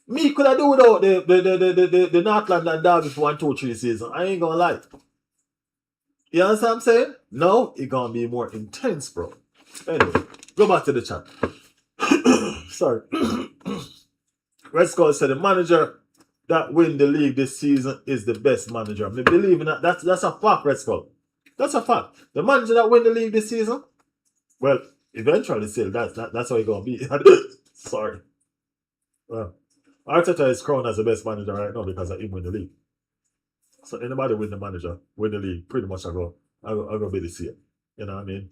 Me could have do without the North London Derby for 1, 2, 3 season. I ain't gonna lie. You understand what I'm saying? No, it's gonna be more intense, bro. Anyway, go back to the chat. Sorry. Red Skull said the manager that win the league this season is the best manager. I believe in that. That's a fact, Red Skull. That's a fact. The manager that win the league this season, well, eventually still that's how it's gonna be. Sorry. Well, Arteta is crowned as the best manager right now because of him win the league. So anybody with the manager, with the league, pretty much I go be the same. You know what I mean?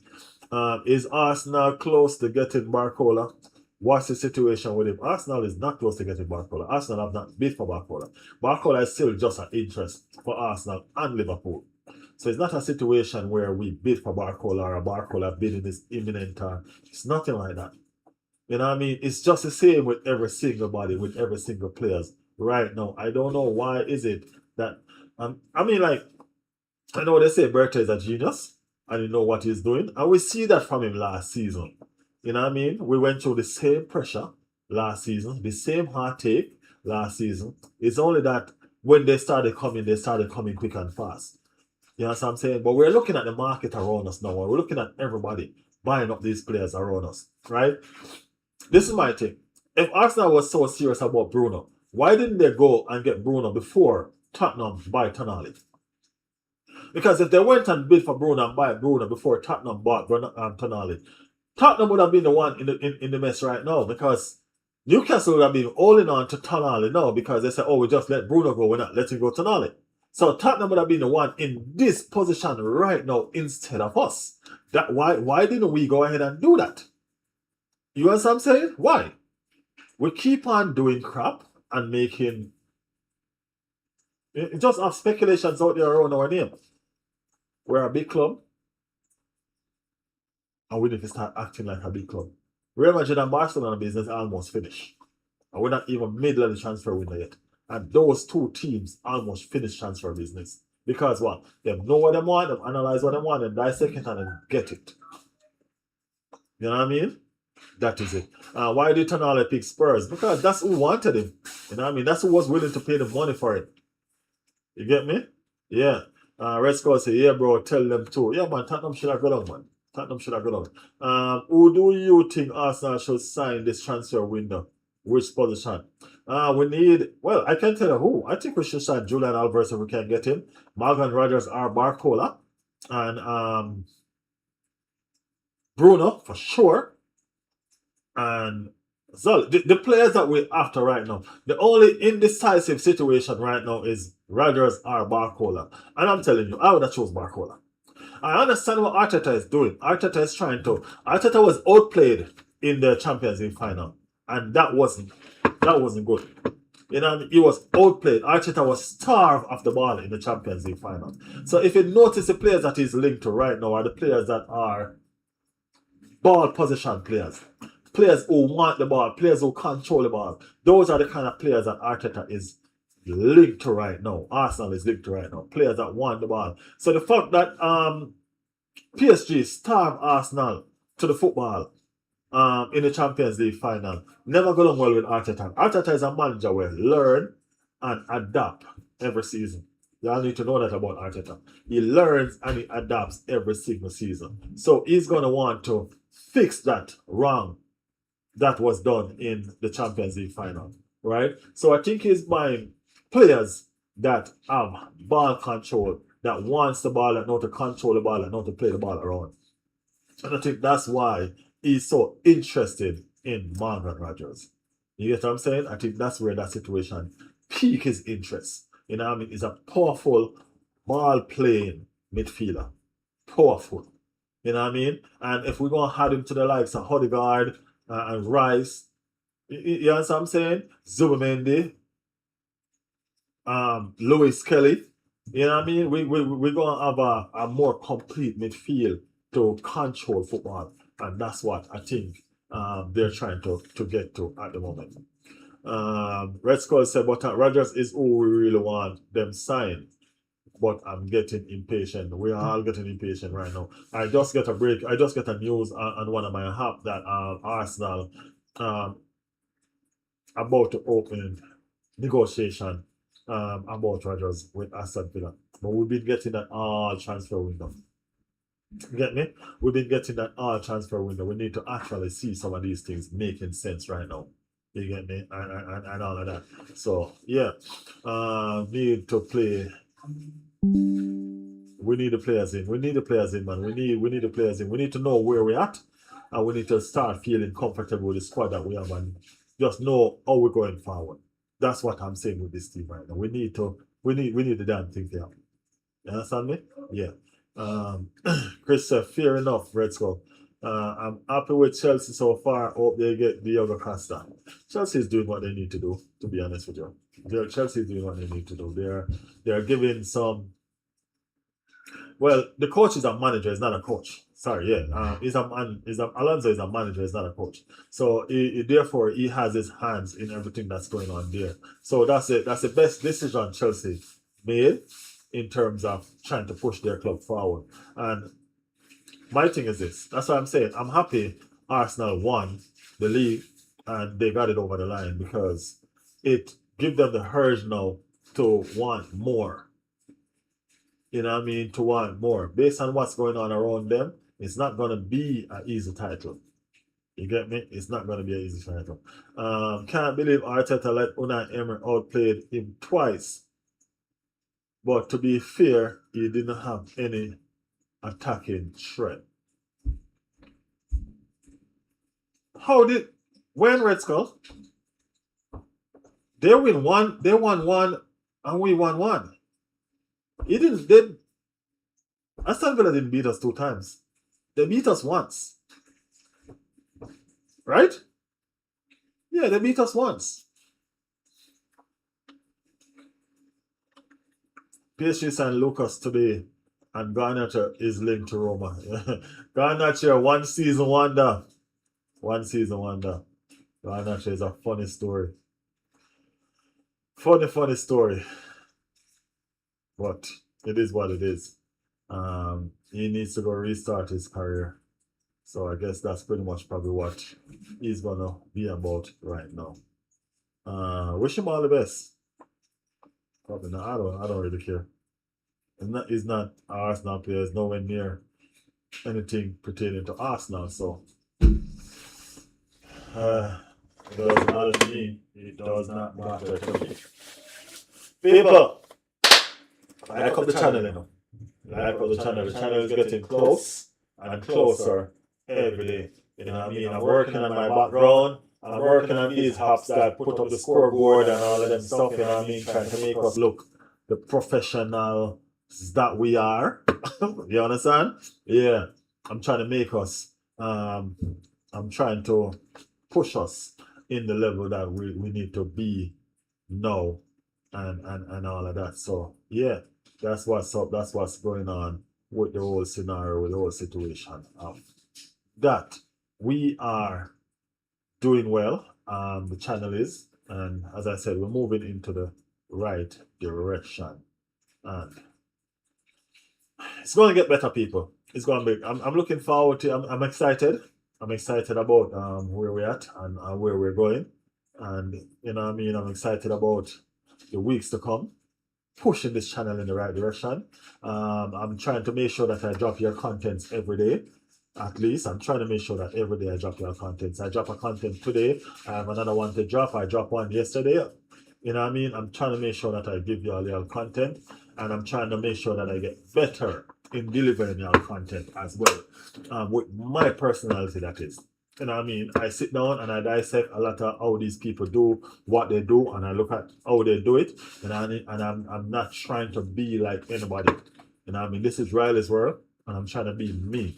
Is Arsenal close to getting Barcola? What's the situation with him? Arsenal is not close to getting Barcola. Arsenal have not bid for Barcola. Barcola is still just an interest for Arsenal and Liverpool. So it's not a situation where we bid for Barcola or a Barcola bidding is imminent. It's nothing like that. You know what I mean? It's just the same with every single body, with every single players right now. I don't know why is it that I mean, like, I know they say Berta is a genius and you know what he's doing. And we see that from him last season. You know what I mean? We went through the same pressure last season, the same heartache last season. It's only that when they started coming quick and fast. You know what I'm saying? But we're looking at the market around us now. We're looking at everybody buying up these players around us, right? This is my thing. If Arsenal was so serious about Bruno, why didn't they go and get Bruno before Tottenham buy Tonali? Because if they went and bid for Bruno and buy Bruno before Tottenham bought Tonali, Tottenham would have been the one in the mess right now because Newcastle would have been holding on to Tonali now because they said, oh, we just let Bruno go, we're not letting go Tonali. So Tottenham would have been the one in this position right now instead of us. Why didn't we go ahead and do that? You know what I'm saying? Why? We keep on doing crap and making just have speculations out there around our name. We're a big club, and we need to start acting like a big club. Real Madrid and Barcelona business almost finished. And we're not even middle of the transfer window yet. And those two teams almost finished transfer business. Because what? They know what they want, they analyze what they want, and dissect it and then get it. You know what I mean? That is it. Why did Tonali pick Spurs? Because that's who wanted him. You know what I mean? That's who was willing to pay the money for it. You get me? Yeah. Red Skull say, yeah, bro, tell them too. Yeah, man, Tottenham should have gone on, man. Tottenham should have gone on. Who do you think Arsenal should sign this transfer window? Which position? We need, well, I can tell you who. I think we should sign Julian Alvarez if we can get him. Morgan Rogers or Barcola. And Bruno, for sure. And so the players that we're after right now, the only indecisive situation right now is Rogers or Barcola. And I'm telling you, I would have chose Barcola. I understand what Arteta is doing. Arteta is trying to. Arteta was outplayed in the Champions League final, and that wasn't good. You know, he was outplayed. Arteta was starved of the ball in the Champions League final. So if you notice the players that he's linked to right now are the players that are ball position players. Players who want the ball, players who control the ball. Those are the kind of players that Arteta is linked to right now. Arsenal is linked to right now. Players that want the ball. So the fact that PSG starved Arsenal to the football in the Champions League final never got on well with Arteta. Arteta is a manager where learn and adapt every season. Y'all need to know that about Arteta. He learns and he adapts every single season. So he's going to want to fix that wrong that was done in the Champions League final, right? So I think he's buying players that have ball control, that wants the ball, that know to control the ball, and know to play the ball around. And I think that's why he's so interested in Morgan Rogers. You get what I'm saying? I think that's where that situation piques his interest. You know what I mean? He's a powerful ball playing midfielder. Powerful. You know what I mean? And if we're going to add him to the likes of Odegaard and Rice, you know what I'm saying? Zubimendi, Lewis Kelly, you know what I mean? We're going to have a more complete midfield to control football. And that's what I think they're trying to get to at the moment. Red Skull said, but Rogers is who we really want them signed. But I'm getting impatient. We are all getting impatient right now. I just get a news on one of my apps that Arsenal about to open negotiation about Rogers with Aston Villa. But we've been getting that all transfer window. You get me? We've been getting that all transfer window. We need to actually see some of these things making sense right now. You get me? And all of that. So yeah. Need to play. We need the players in. We need the players in, man. We need the players in. We need to know where we're at. And we need to start feeling comfortable with the squad that we have and just know how we're going forward. That's what I'm saying with this team right now. We need to We need the damn thing to happen. You understand me? Yeah. Chris said, fair enough, Red Skull. I'm happy with Chelsea so far. Hope they get Diogo Costa. Chelsea is doing what they need to do, to be honest with you. Chelsea is doing what they need to do. They're giving some. Well, the coach is a manager, he's not a coach. Sorry, yeah. Alonso is a manager, he's not a coach. So therefore he has his hands in everything that's going on there. So that's it. That's the best decision Chelsea made in terms of trying to push their club forward. And my thing is this. That's what I'm saying. I'm happy Arsenal won the league and they got it over the line because it gives them the urge now to want more. You know what I mean? To want more. Based on what's going on around them, it's not going to be an easy title. You get me? It's not going to be an easy title. Can't believe Arteta let Unai Emery outplayed him twice. But to be fair, he didn't have any attacking threat. When Red Skull? They won one, and we won one. Aston Villa didn't beat us 2 times. They beat us once. Right? Yeah, they beat us once. PSG signed Lucas today, and Garnacher is linked to Roma. Garnacher, one season wonder. Garnacher is a funny story. Funny story. But it is what it is. He needs to go restart his career. So I guess that's pretty much probably what he's gonna be about right now. Wish him all the best. Probably not. I don't really care. He's not an Arsenal player. He's nowhere near anything pertaining to Arsenal. So it does not mean it does not matter to me. People, like up the channel, you know. Like up the channel. The channel is getting close and closer every day. You know what I mean? I'm working on my background. I'm working on these hops that put up the scoreboard and all of them stuff, you know what I mean? Trying to make us look the professionals that we are. You understand? Yeah. I'm trying to make us, I'm trying to push us in the level that we need to be now and all of that. So, yeah, that's what's up. That's what's going on with the whole scenario, with the whole situation of that. We are doing well. The channel is, and as I said, we're moving into the right direction, and it's going to get better, people. It's going to be. I'm looking forward to. I'm excited. I'm excited about where we're at and where we're going, and you know what I mean. I'm excited about the weeks to come, pushing this channel in the right direction. I'm trying to make sure that I drop your contents every day. At least I'm trying to make sure that every day I drop your contents. I drop a content today. I have another one to drop. I dropped one yesterday. You know what I mean? I'm trying to make sure that I give you all your content, and I'm trying to make sure that I get better in delivering your content as well, with my personality, that is. You know what I mean? I sit down and I dissect a lot of how these people do what they do, and I look at how they do it, and I'm not trying to be like anybody. You know what I mean? This is Riley's world, and I'm trying to be me.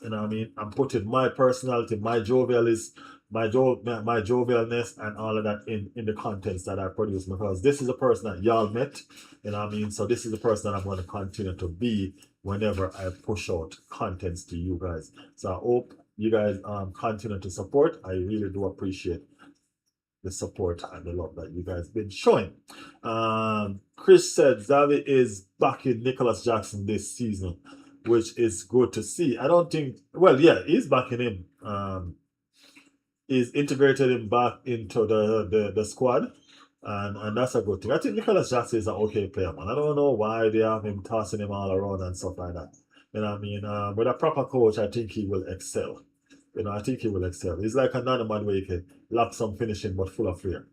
You know what I mean? I'm putting my personality, my jovialness, my jovialness and all of that in the contents that I produce, because this is a person that y'all met, you know what I mean? So this is the person that I'm going to continue to be whenever I push out contents to you guys. So I hope you guys continue to support. I really do appreciate the support and the love that you guys been showing. Chris said Xavi is backing Nicholas Jackson this season, which is good to see. I don't think, well, yeah, he's backing him. He's integrated him back into the squad, and that's a good thing. I think Nicholas Jackson is an okay player, man. I don't know why they have him tossing him all around and stuff like that. You know what I mean? With a proper coach, I think he will excel. You know, I think he will excel. He's like a man where he can lack some finishing but full of flair.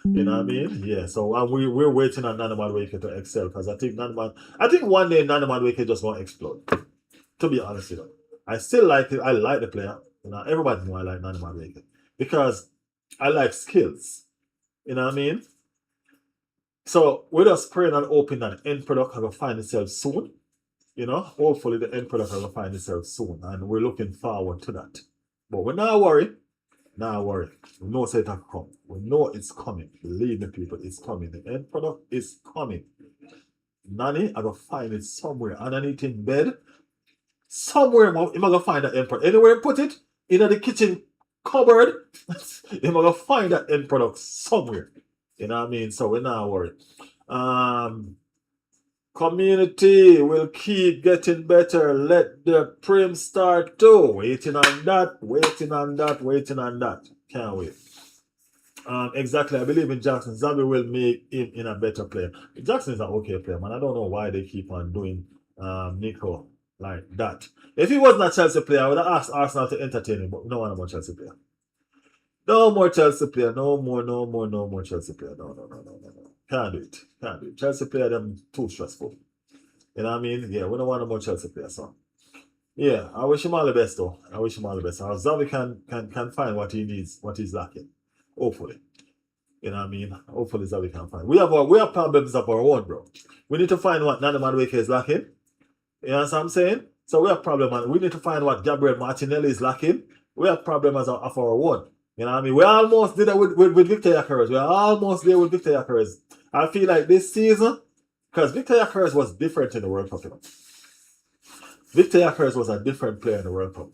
You know what I mean? Yeah. So we're waiting on Nana Madueke to excel, because I think one day Nana Madueke just gonna explode. To be honest with you, I still like it. I like the player. You know, everybody know I like Nana Madueke because I like skills. You know what I mean? So we're just praying and hoping that the end product will find itself soon. Hopefully the end product will find itself soon. And we're looking forward to that. But we're not worried. Not worry. We know it will come. We know it's coming. Believe me, people, it's coming. The end product is coming. Nanny, I go find it somewhere underneath in bed. Somewhere, I'm gonna find that end product. Anywhere you put it, in the kitchen cupboard, I'm gonna find that end product somewhere. You know what I mean? So we're not worried. Community will keep getting better. Let the prim start too. Waiting on that, waiting on that, waiting on that. Can't wait. Exactly. I believe in Jackson. Zambi will make him in a better player. Jackson is an okay player, man. I don't know why they keep on doing Nico like that. If he wasn't a Chelsea player, I would have asked Arsenal to entertain him, but no one more Chelsea player. No more Chelsea player. No more Chelsea player. No. Can't do it. Can't do it. Chelsea player, them too stressful. You know what I mean? Yeah, we don't want no more Chelsea player, so. Yeah, I wish him all the best though. I wish him all the best. Our Zavi can find what he needs, what he's lacking. Hopefully. You know what I mean? Hopefully Zavi can find. We have problems of our own, bro. We need to find what Nana Madueke is lacking. You know what I'm saying? So we have problem, and we need to find what Gabriel Martinelli is lacking. We have problems of our own. You know what I mean? We almost did that with Victor Yakares. We're almost there with Victor Yakares. I feel like this season, because Victor Yakares was different in the World Cup. Victor Yakares was a different player in the World Cup.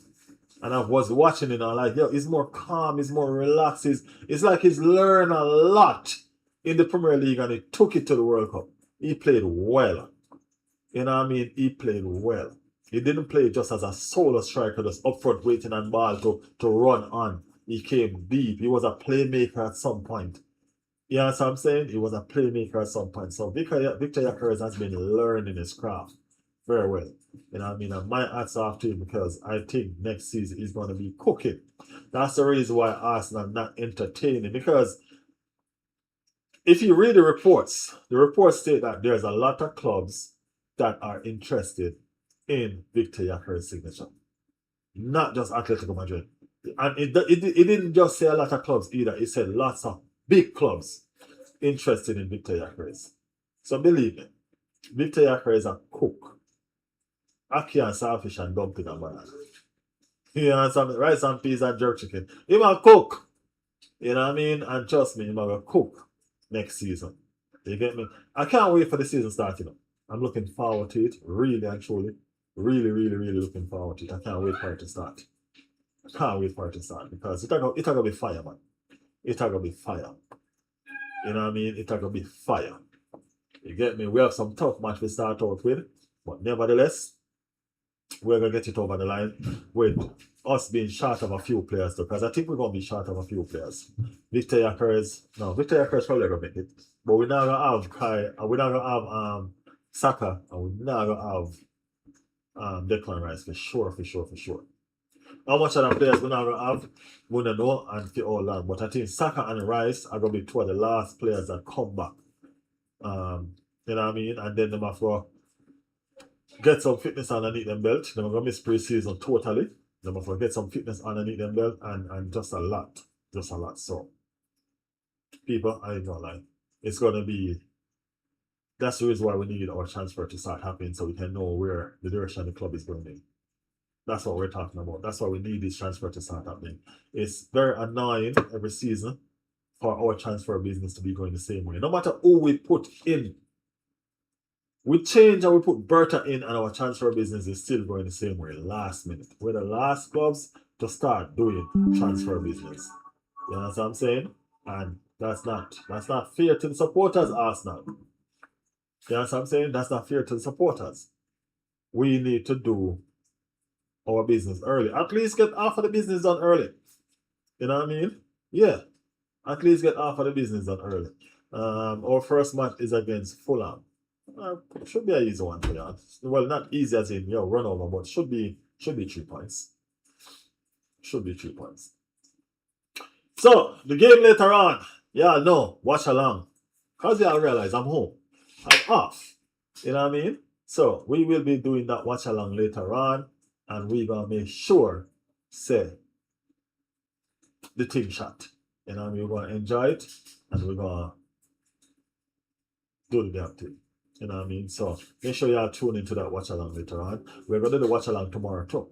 And I was watching it and I'm like, yo, he's more calm, he's more relaxed. It's like he's learned a lot in the Premier League and he took it to the World Cup. He played well. You know what I mean? He played well. He didn't play just as a solo striker, just up front waiting on ball to run on. He came deep. He was a playmaker at some point. You know what I'm saying? He was a playmaker at some point. So Victor Yakares has been learning his craft very well. You know what I mean? And my hats off to him because I think next season he's going to be cooking. That's the reason why Arsenal not entertaining. Because if you read the reports state that there's a lot of clubs that are interested in Victor Yakares' signature. Not just Atletico Madrid. And it didn't just say a lot of clubs either. It said lots of big clubs interested in Victor Yakares. So believe me, Victor Yakares is a cook. Aki and saltfish and dumpling and banana. You know, some rice and peas and jerk chicken. He might cook. You know what I mean? And trust me, he might cook next season. You get me? I can't wait for the season starting up. I'm looking forward to it, really and truly. Really looking forward to it. I can't wait for it to start. I can't wait for it to start because it's gonna be fire, man. It's gonna be fire. You know what I mean? It's gonna be fire. You get me? We have some tough match to start out with, but nevertheless, we're gonna get it over the line with us being short of a few players because I think we're gonna be short of a few players. Victor Yakares probably gonna make it, but we're not gonna have Kai. We're not gonna have Saka, and we're not gonna have Declan Rice for sure. How much of the players we're not gonna have, we don't know and for all long. But I think Saka and Rice are gonna be two of the last players that come back. You know what I mean? And then they have to get some fitness underneath them belt. They're gonna miss pre-season totally. They have to get some fitness underneath them belt and just a lot. So people, I ain't gonna lie. It's gonna be that's the reason why we need our transfer to start happening so we can know where the direction the club is going in. That's what we're talking about. That's why we need this transfer to start happening. It's very annoying every season for our transfer business to be going the same way. No matter who we put in, we change and we put Berta in, and our transfer business is still going the same way. Last minute, we're the last clubs to start doing transfer business. You know what I'm saying? And that's not fair to the supporters, Arsenal. You know what I'm saying? That's not fair to the supporters. We need to do our business early. At least get half of the business done early. You know what I mean? Yeah. At least get half of the business done early. Our first match is against Fulham. Should be an easy one for you. Well, not easy as in run over, but should be 3 points. Should be 3 points. So the game later on, no, watch along. Cause y'all realize I'm home. I'm off. You know what I mean? So we will be doing that watch along later on. And we're gonna make sure, say, the team shot. You know, we're gonna enjoy it and we're gonna do the damn thing. You know what I mean? So make sure y'all tune into that watch along later on. We're gonna do the watch along tomorrow too.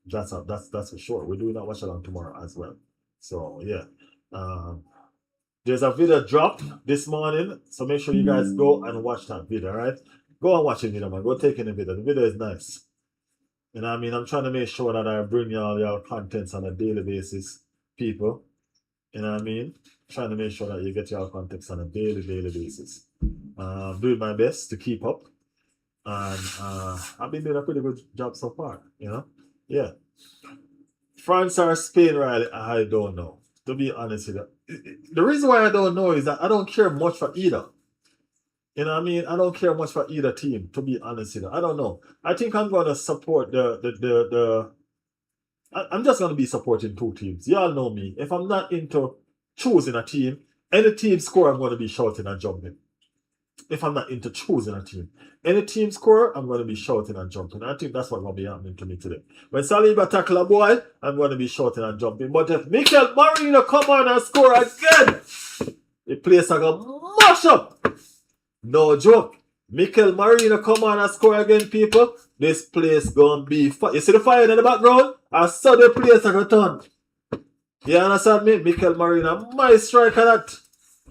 That's for sure. We're doing that watch along tomorrow as well. So yeah. Um, there's a video dropped this morning, so make sure you guys go and watch that video, right? Go and watch the video, man. Go take in the video. The video is nice. You know what I mean? I'm trying to make sure that I bring y'all your contents on a daily basis, people. You know what I mean? Trying to make sure that you get your contents on a daily basis. Doing my best to keep up. And I've been doing a pretty good job so far, you know? Yeah. France or Spain, Riley, I don't know. To be honest with you. The reason why I don't know is that I don't care much for either. You know what I mean? I don't care much for either team, to be honest with you. I don't know. I think I'm gonna support I'm just gonna be supporting two teams. Y'all know me. If I'm not into choosing a team, any team score I'm gonna be shouting and jumping. If I'm not into choosing a team. Any team score, I'm going to be shouting and jumping. I think that's what's going to be happening to me today. When Saliba tackle a boy, I'm going to be shouting and jumping. But if Mikel Marino come on and score again, the place are going to mash up. No joke. Mikel Marino come on and score again, people. This place going to be fire. You see the fire in the background? I saw the place are going to turn. You understand me? Mikel Marino, my striker that.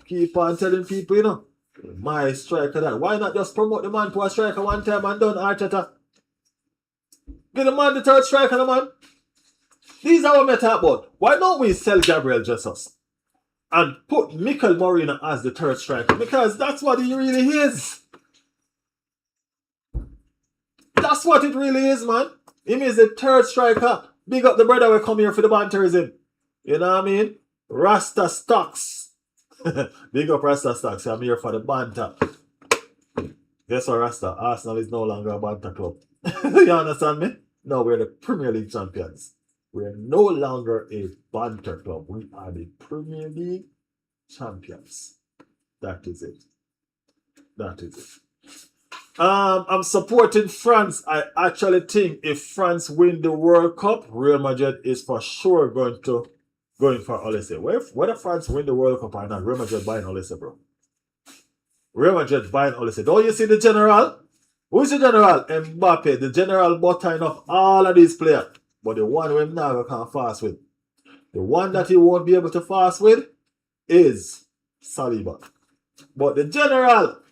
Keep on telling people, you know. My striker that. Why not just promote the man to a striker one time and done, Arteta? Give the man the third striker, man. These are what we talk about. Why don't we sell Gabriel Jesus and put Mikel Marino as the third striker? Because that's what he really is. That's what it really is, man. Him is the third striker. Big up the brother we come here for the banterism. You know what I mean? Rasta Stocks. Big up Rasta Stocks. I'm here for the banter. Guess what, Rasta? Arsenal is no longer a banter club. You understand me? No, we're the Premier League champions. We're no longer a banter club. We are the Premier League champions. That is it. That is it. I'm supporting France. I actually think if France win the World Cup, Real Madrid is for sure going for Olise. Whether France win the World Cup or not, Real Madrid buying Olise, bro. Real Madrid buying Olise. Don't you see the general? Who's the general? Mbappe. The general bought enough all of these players. But the one we never can fast with. The one that he won't be able to fast with is Saliba. But the general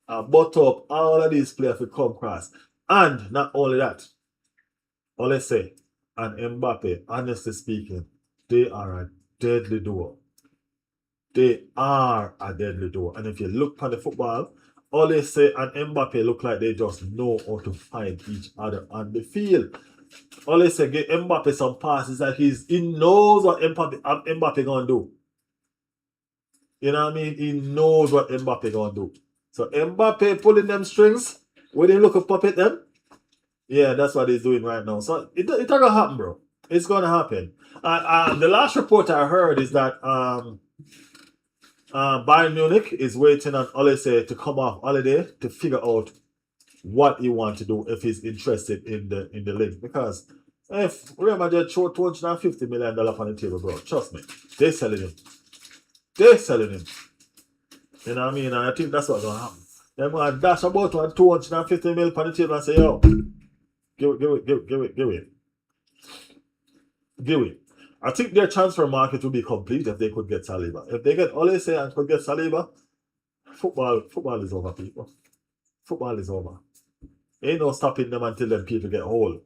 bought up all of these players to come across. And not only that, Olise and Mbappe, honestly speaking, they are a deadly duo. They are a deadly duo. And if you look at the football, Olise and Mbappe look like they just know how to find each other on the field. Olise give Mbappe some passes that he knows what Mbappe gonna do. You know what I mean? He knows what Mbappe gonna do. So Mbappe pulling them strings, when they look up at them, yeah, that's what he's doing right now. So it's gonna happen, bro. It's gonna happen. The last report I heard is that Bayern Munich is waiting on Olise to come off holiday to figure out what he wants to do if he's interested in the league. Because if Real Madrid throw $250 million on the table, bro, trust me, they're selling him. They're selling him. You know what I mean? And I think that's what's gonna happen. They're gonna dash about $250 million on the table and say, yo, give it. I think their transfer market will be complete if they could get Saliba. If they get Olise and could get Saliba, football is over, people. Football is over. Ain't no stopping them until them people get old.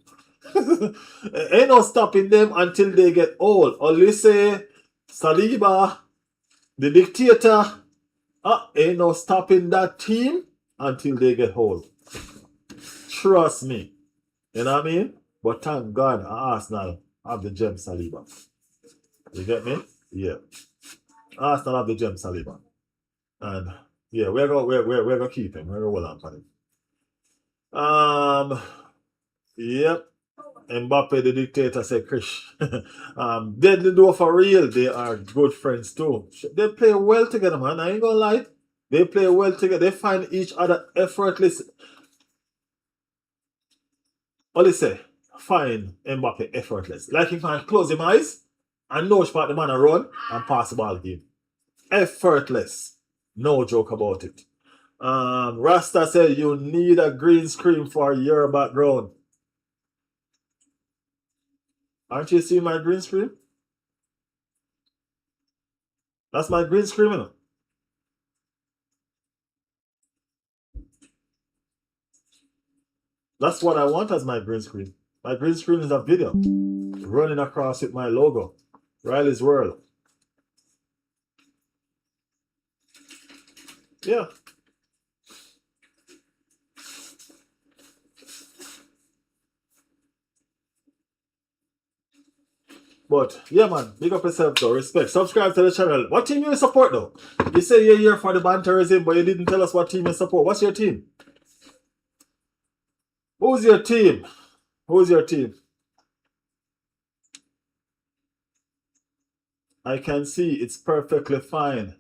Ain't no stopping them until they get old. Olise, Saliba, the dictator, ain't no stopping that team until they get old. Trust me. You know what I mean? But thank God Arsenal have the gem Saliba. You get me? Yeah. Arsenal have the gem Saliba. And yeah, we're gonna keep him. We're gonna hold on for him. Yep. Mbappe the dictator said Chris. Deadly duo for real. They are good friends too. They play well together, man. I ain't gonna lie. They play well together. They find each other effortless. Olise find Mbappe effortless. Like he can close his eyes and know which part the man run and pass the ball to him. Effortless. No joke about it. Rasta said you need a green screen for your background. Aren't you seeing my green screen? That's my green screen, you know? That's what I want as my green screen. My green screen is a video running across with my logo, Riley's World. Yeah. But yeah, man, big up yourself though. Respect. Subscribe to the channel. What team you support though? You say you're here for the banterism, but you didn't tell us what team you support. What's your team? Who's your team? Who's your team? I can see it's perfectly fine.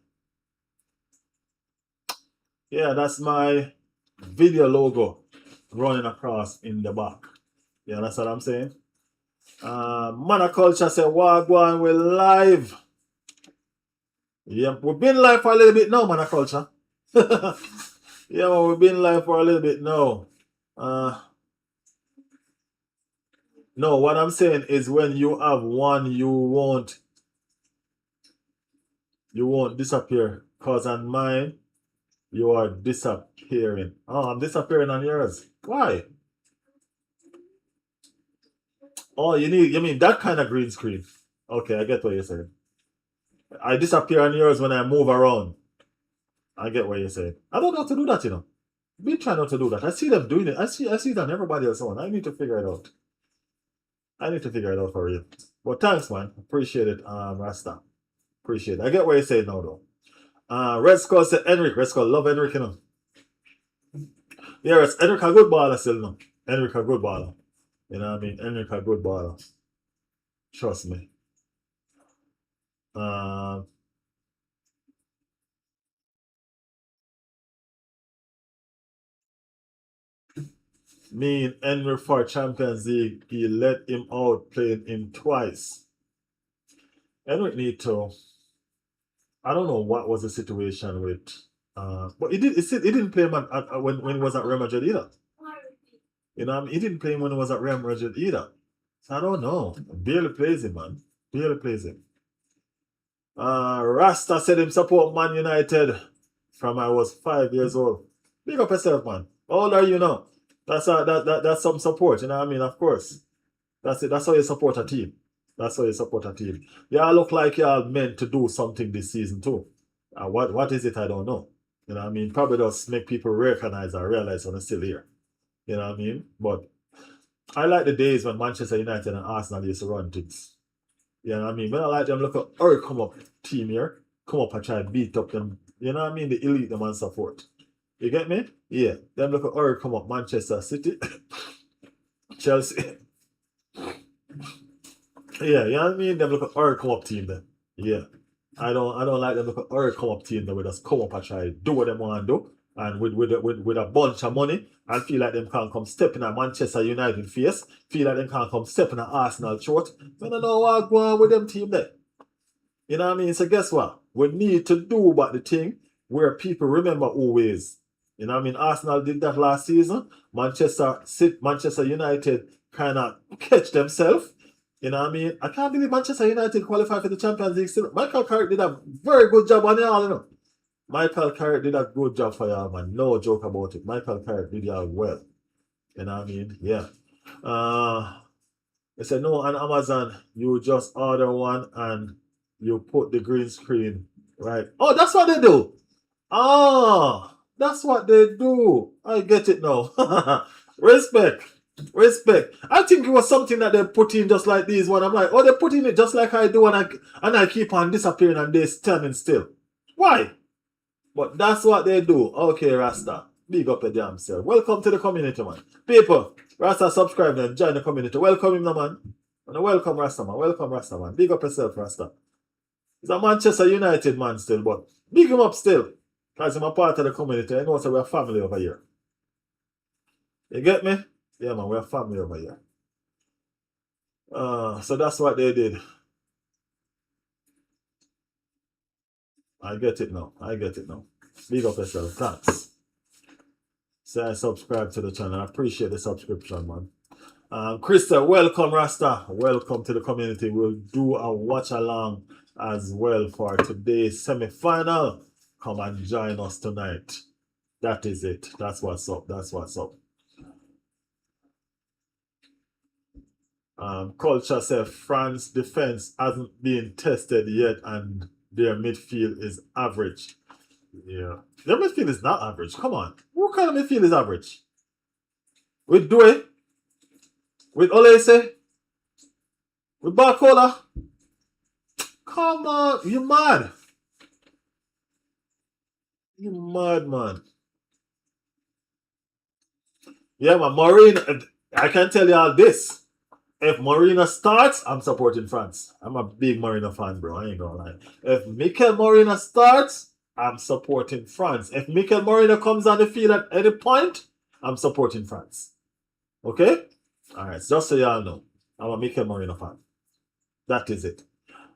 Yeah, that's my video running across in the back. Yeah, that's what I'm saying. Monoculture say, Wagwan, we're live. Yeah, we've been live for a little bit now, Monoculture. Yeah, well, we've been live for a little bit now. No, what I'm saying is when you have one, you won't disappear. Cause on mine, you are disappearing. Oh, I'm disappearing on yours. Why? Oh, you mean that kind of green screen. Okay, I get what you're saying. I disappear on yours when I move around. I get what you're saying. I don't know how to do that, you know. Been trying not to do that. I see them doing it. I see it on everybody else on. I need to figure it out. I need to figure it out for you. But thanks, man. Appreciate it, Rasta. Appreciate it. I get what you're saying now, though. Red Skull said Enric. Red Skull love Enric, you know. Yeah, Enric a good baller still, no. Enric a good baller. You know what I mean? Enric a good baller. Trust me. Me and Enric for Champions League, he let him out playing him twice. Enric need to. I don't know what was the situation with. But he didn't play him when he was at Real Madrid either. You know, what I mean? He didn't play him when he was at Real Madrid either. I don't know. Barely plays him, man. Barely plays him. Rasta said him support Man United from I was 5 years old. Big up yourself, man. How old are you now? That's some support, you know what I mean? Of course. That's it. That's how you support a team. That's how you support a team. Y'all look like y'all meant to do something this season too. What is it? I don't know. You know what I mean? Probably just make people recognize or realize when they're still here. You know what I mean? But I like the days when Manchester United and Arsenal used to run things. You know what I mean? When I like them look at come up team here, come up and try to beat up them. You know what I mean? The elite them and support. You get me? Yeah. Them look at come up Manchester City, Chelsea. Yeah, you know what I mean? Them look at come up team then. Yeah. I don't like them look at come up team that would just come up and try to do what they want to do. And with a bunch of money and feel like them can't come step in a Manchester United face, feel like them can't come step in a Arsenal throat. I don't know what going on with them team there. You know what I mean? So guess what? We need to do about the thing where people remember always. You know what I mean? Arsenal did that last season. Manchester United kind of catch themselves. You know what I mean? I can't believe Manchester United qualified for the Champions League still. Michael Carrick did a very good job on y'all, you know. Michael Carrick did a good job for y'all, man. No joke about it. Michael Carrick did y'all well. You know what I mean? Yeah. They said, no, on Amazon, you just order one and you put the green screen, right? Oh, that's what they do. Ah, that's what they do. I get it now. Respect. Respect. I think it was something that they put in just like these one. I'm like, oh, they put in it just like I do, and I keep on disappearing and they standing still. Why? But that's what they do. Okay, Rasta. Big up your damn self. Welcome to the community, man. People, Rasta subscribe and join the community. Welcome him, man. And welcome, Rasta, man. Welcome, Rasta, man. Big up yourself, Rasta. He's a Manchester United man still, but big him up still. Because I'm a part of the community. I know so we're family over here. You get me? Yeah, man, we're family over here. So that's what they did. I get it now. Big up yourself. Thanks. Say I subscribe to the channel. I appreciate the subscription, man. Krista, welcome, Rasta. Welcome to the community. We'll do a watch along as well for today's semi-final. Come and join us tonight. That is it. That's what's up. That's what's up. Culture says France defense hasn't been tested yet and their midfield is average. Yeah. Their midfield is not average. Come on. What kind of midfield is average? With Due? With Olese? With Barcola? Come on. You mad. You mad, man. Yeah, man. Maureen, I can tell you all this. If Marina starts, I'm supporting France. I'm a big Marina fan, bro. I ain't gonna lie. If Mikel Marina starts, I'm supporting France. If Mikel Marina comes on the field at any point, I'm supporting France. Okay? Alright, just so y'all know. I'm a Mikel Marina fan. That is it.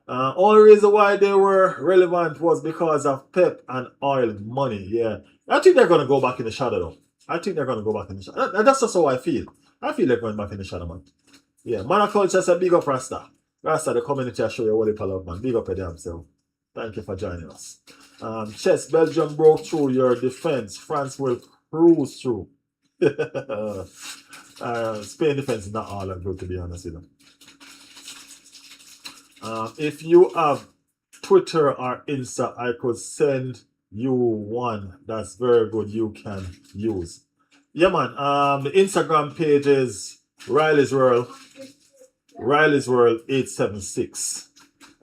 Only reason why they were relevant was because of Pep and oil money. Yeah. I think they're gonna go back in the shadow though. I think they're gonna go back in the shadow. That's just how I feel. I feel they're going back in the shadow, man. Yeah, man of culture said big up Rasta. Rasta, the community I show you what they love, man. Big up at themselves. Thank you for joining us. Chess, Belgium broke through your defense. France will cruise through. Spain defense is not all that good, to be honest with you. If you have Twitter or Insta, I could send you one. That's very good. You can use. Yeah, man. The Instagram page is Riley's World. Riley's World 876.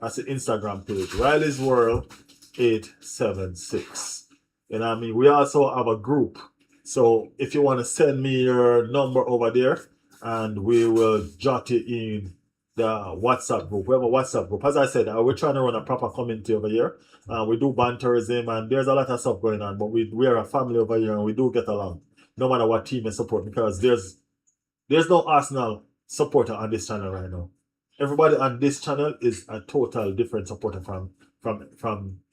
That's the Instagram page. Riley's World 876. You know what I mean? We also have a group. So if you want to send me your number over there, and we will jot it in the WhatsApp group. We have a WhatsApp group. As I said, we're trying to run a proper community over here. We do banterism and there's a lot of stuff going on, but we are a family over here and we do get along, no matter what team is support, because there's no Arsenal supporter on this channel right now. Everybody on this channel is a total different supporter from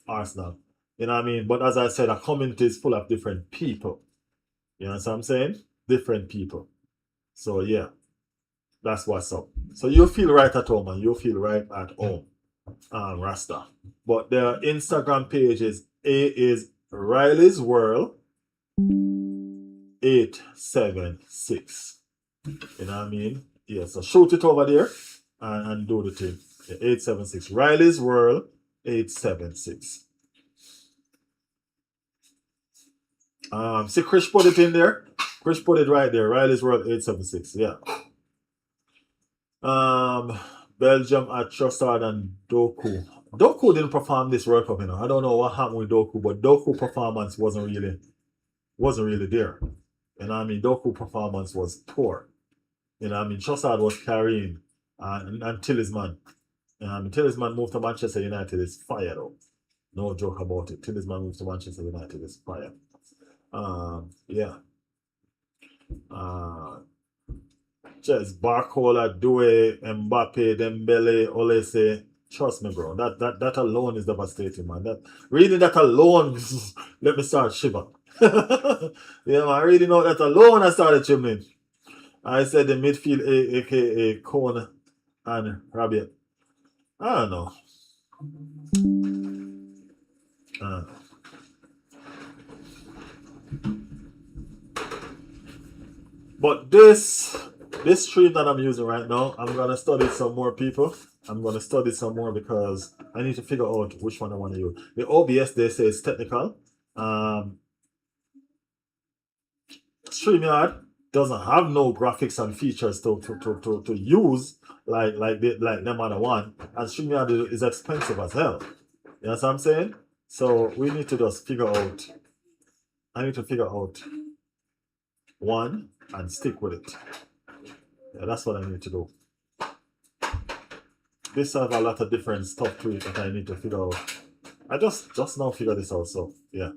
Arsenal. You know what I mean? But as I said, a community is full of different people. You know what I'm saying? Different people. So yeah, that's what's up. So you feel right at home, and you feel right at home, Rasta. But the Instagram page is Riley's World 876. You know what I mean? Yeah, so shoot it over there and do the thing. 876. Riley's World 876. See, Chris put it in there. Chris put it right there. Riley's World 876. Yeah. Belgium at Trossard and Doku. Doku didn't perform this World Cup, you know. I don't know what happened with Doku, but Doku performance wasn't really there. You know what I mean? Doku performance was poor. You know what I mean? Trossard was carrying and Tillsman. Tillsman moved to Manchester United is fire though. No joke about it. Tillsman moved to Manchester United is fire. Yeah. Just Barcola, Due, Mbappe, Dembele, Olese. Trust me, bro. That alone is devastating, man. Reading that alone, let me start shiver. Yeah, man. Reading all that alone, I started shivering. I said the midfield, aka Kone and Rabiot. I don't know. But this stream that I'm using right now, I'm gonna study some more people. I'm gonna study some more because I need to figure out which one I want to use. The OBS they say is technical. StreamYard doesn't have no graphics and features to use like them other one, and StreamYard is expensive as hell. You know what I'm saying? So we need to just figure out. I need to figure out one and stick with it. Yeah, that's what I need to do. This has a lot of different stuff to it that I need to figure out. I just now figure this out, so yeah.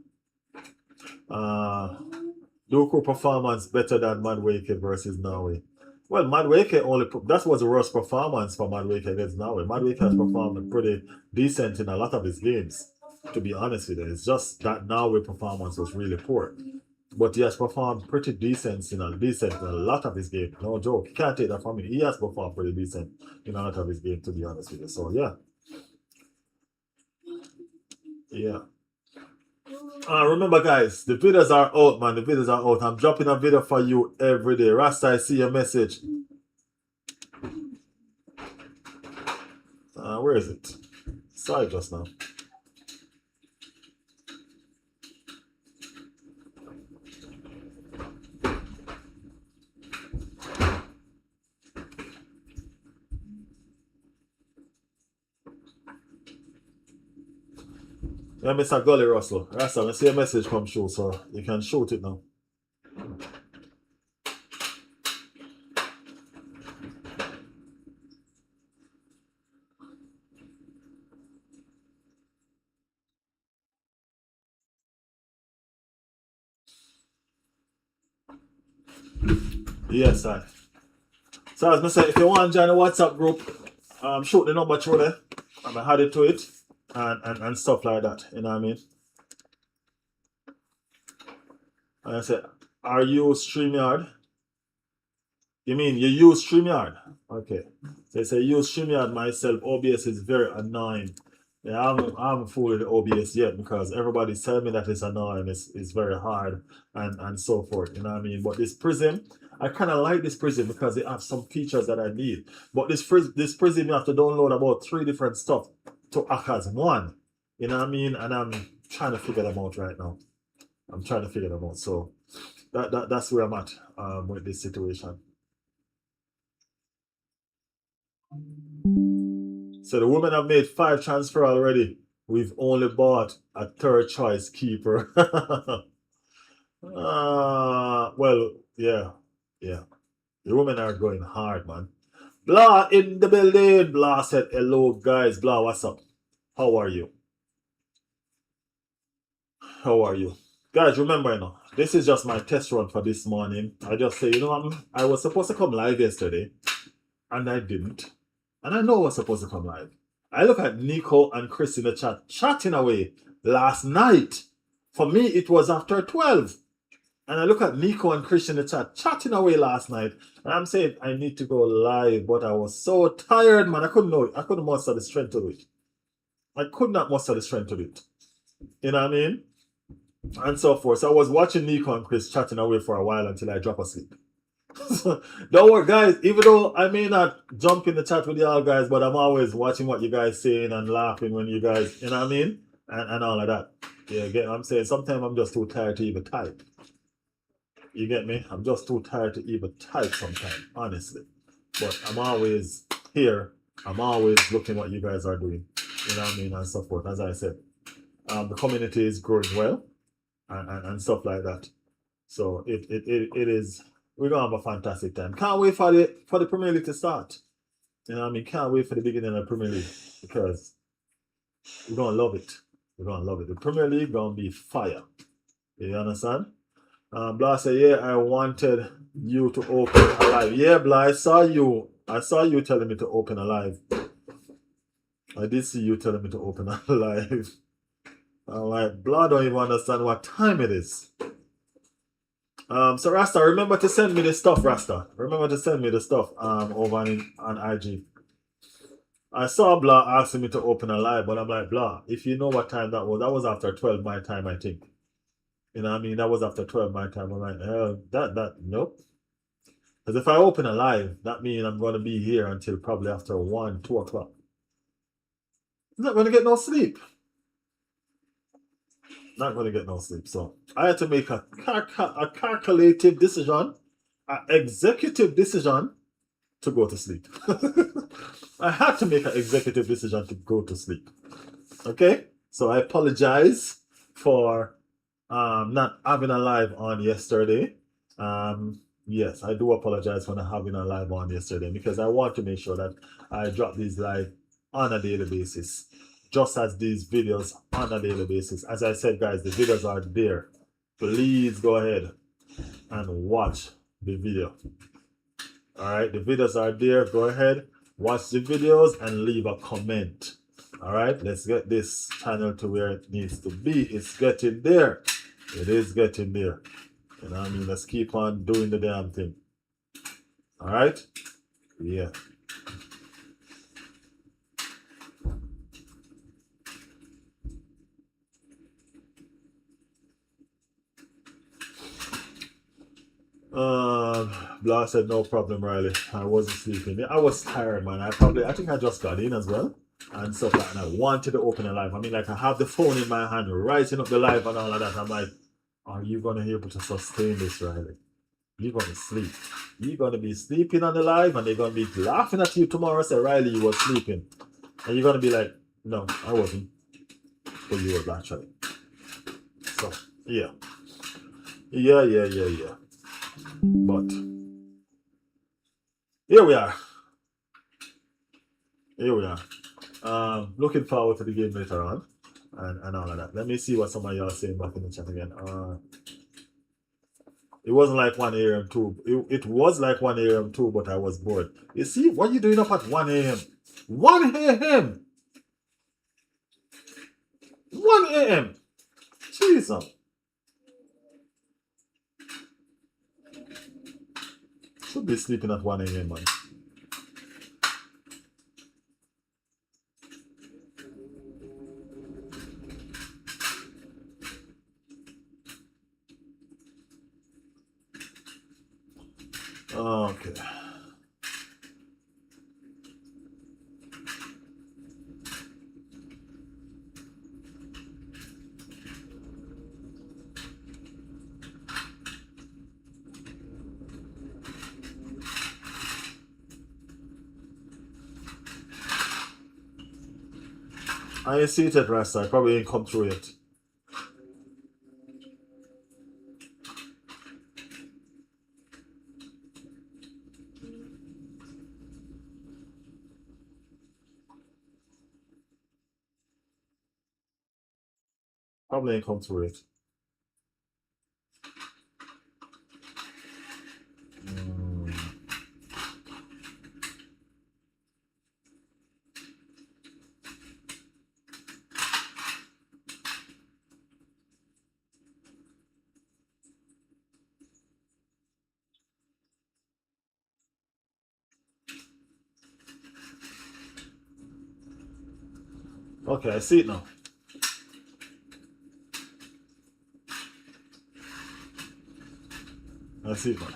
Doku performance better than Madueke versus Norway. Well, Madueke that was the worst performance for Madueke against Norway. Madueke has performed pretty decent in a lot of his games, to be honest with you. It's just that Norway performance was really poor. But he has performed pretty decent in a lot of his game. No joke. You can't take that from me. He has performed pretty decent in a lot of his game, to be honest with you. So yeah. Yeah. Remember guys, the videos are out, man. The videos are out. I'm dropping a video for you every day. Rasta, I see your message. Where is it? Sorry, just now. Yeah, Mr. Gully Russell. Rasta, I see a message come through, so you can shoot it now. Yes, I. So as I said, if you want to join the WhatsApp group, shoot the number through there. I'm gonna add it to it and stuff like that. You know what I mean? And I said, are you StreamYard? You mean you use StreamYard? Okay. So I say use StreamYard myself. OBS is very annoying. Yeah, I haven't fooled with OBS yet because everybody's telling me that it's annoying, it's very hard and so forth. You know what I mean? But this Prism, I kind of like this Prism because it has some features that I need. But this Prism, you have to download about 3 different stuff to act as one. You know what I mean? And I'm trying to figure them out right now. I'm trying to figure them out. So that's where I'm at with this situation. So the women have made 5 transfer already. We've only bought a 3rd choice keeper. Well, yeah. The women are going hard, man. Blah in the building. Blah said, hello, guys. Blah, what's up? How are you? How are you? Guys, remember, this is just my test run for this morning. I just say, I was supposed to come live yesterday, and I didn't. And I know I was supposed to come live. I look at Nico and Chris in the chat chatting away last night. For me, it was after 12. And I look at Nico and Chris in the chat chatting away last night. And I'm saying, I need to go live. But I was so tired, man. I couldn't muster the strength to do it. I could not muster the strength to do it. You know what I mean? And so forth. So I was watching Nico and Chris chatting away for a while until I drop asleep. Don't worry, guys. Even though I may not jump in the chat with y'all guys, but I'm always watching what you guys saying and laughing when you guys, you know what I mean, and all of that. Yeah, get what I'm saying. Sometimes I'm just too tired to even type. You get me? I'm just too tired to even type sometimes, honestly. But I'm always here. I'm always looking what you guys are doing. You know what I mean, and so forth. As I said, the community is growing well, and stuff like that. So it is. We're gonna have a fantastic time. Can't wait for the Premier League to start. You know what I mean? Can't wait for the beginning of the Premier League because we're gonna love it. We're gonna love it. The Premier League gonna be fire. You understand? Blah said, yeah, I wanted you to open a live. Yeah, Blah, I saw you telling me to open a live. I did see you telling me to open a live. I'm like, Blah don't even understand what time it is. So Rasta, remember to send me the stuff, Rasta. Remember to send me the stuff over on IG. I saw Blah asking me to open a live, but I'm like, Blah, if you know what time that was after 12 my time, I think. You know what I mean? That was after 12 my time. I'm like, nope. Because if I open a live, that means I'm going to be here until probably after 1, 2 o'clock. I'm not going to get no sleep. Not going to get no sleep. So I had to make a calculative decision, an executive decision to go to sleep. I had to make an executive decision to go to sleep. Okay? So I apologize for not having a live on yesterday. Yes, I do apologize for not having a live on yesterday because I want to make sure that I drop these live on a daily basis, just as these videos on a daily basis. As I said, guys, the videos are there. Please go ahead and watch the video. All right, the videos are there. Go ahead, watch the videos and leave a comment. All right, let's get this channel to where it needs to be. It's getting there. It is getting there. You know what I mean? Let's keep on doing the damn thing. All right? Yeah. Blah said no problem, Riley. I wasn't sleeping. I was tired, man. I think I just got in as well and stuff like that. And I wanted to open a live. I mean, like, I have the phone in my hand, writing up the live and all of that. I'm like, are you gonna be able to sustain this, Riley? You're gonna sleep. You're gonna be sleeping on the live, and they're gonna be laughing at you tomorrow. Say, Riley, you were sleeping, and you're gonna be like, no, I wasn't, but you were actually. So yeah. But here we are. Looking forward to the game later on, and all of that. Let me see what some of y'all saying back in the chat again. It wasn't like 1 a.m. too. It was like 1 a.m. too, but I was bored. You see, what are you doing up at 1 a.m.? 1 a.m. 1 a.m. Jesus. Should be sleeping at 1 a.m., man. Okay. I ain't see it at Rasta. I probably ain't come through yet. Probably ain't come through it. Okay, I see it now. I see it now.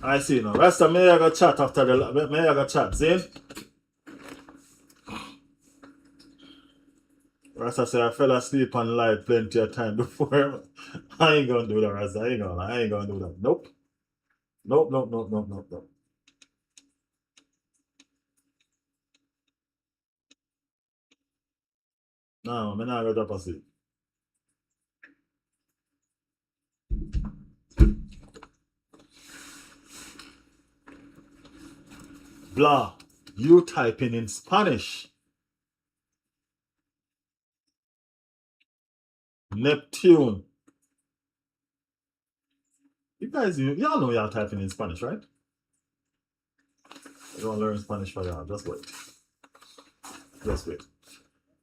I see it now. Rasta, may I go chat after the... May I go chat, see? Rasta say I fell asleep on live plenty of time before. I ain't gonna do that, Rasta. I ain't gonna do that. Nope. Nope. No, I'm not gonna drop asleep. Blah. You typing in Spanish. Neptune. You guys, y'all know y'all typing in Spanish, right? You don't learn Spanish for y'all. Just wait. Just wait.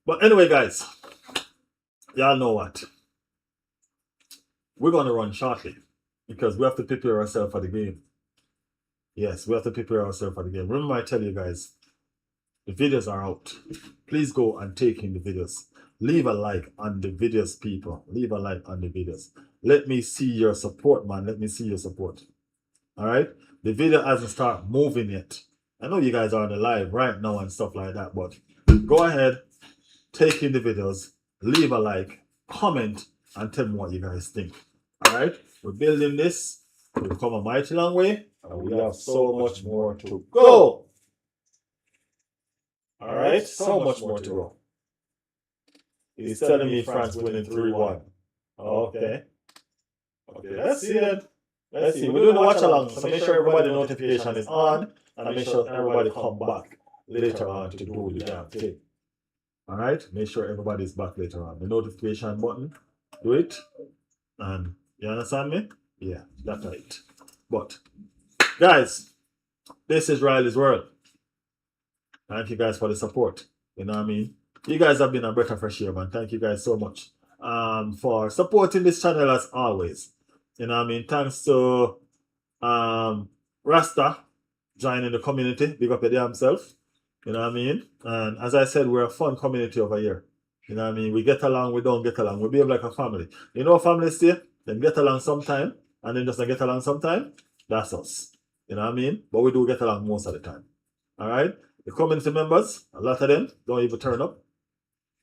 But anyway, guys, y'all know what? We're gonna run shortly because we have to prepare ourselves for the game. Yes, we have to prepare ourselves for the game. Remember, I tell you guys, the videos are out. Please go and take in the videos. Leave a like on the videos, people. Leave a like on the videos. Let me see your support, man. Let me see your support. All right? The video hasn't started moving yet. I know you guys are on the live right now and stuff like that, but go ahead, take in the videos, leave a like, comment, and tell me what you guys think. All right? We're building this. We've come a mighty long way, and we have so much more to go. All right? So much more to go. He's telling me France winning 3-1. Okay. Okay, let's see it. Let's see. We're doing the watch along, so make sure everybody notification is on, and make sure everybody come back later on to do the damn thing. All right, make sure everybody's back later on. The notification button, do it, and you understand me? Yeah, that's right. But guys, this is Riley's World. Thank you guys for the support. You know what I mean? You guys have been a breath of fresh air, man. Thank you guys so much for supporting this channel as always. You know what I mean? Thanks to Rasta joining the community. Big up your damn self. You know what I mean? And as I said, we're a fun community over here. You know what I mean? We get along, we don't get along. We behave like a family. You know, families stay, then get along sometime, and then just not get along sometime. That's us. You know what I mean? But we do get along most of the time. All right? The community members, a lot of them don't even turn up,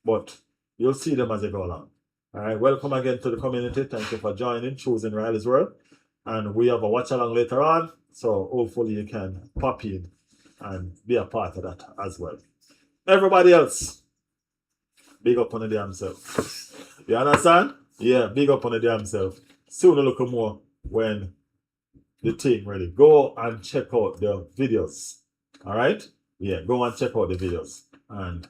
but you'll see them as they go along. All right, welcome again to the community. Thank you for joining, choosing Riley's World. And we have a watch along later on, so hopefully you can pop in and be a part of that as well. Everybody else, big up on the damn self. You understand? Yeah, big up on the damn self. Soon a little more when the thing ready. Go and check out the videos. All right? Yeah, go and check out the videos. And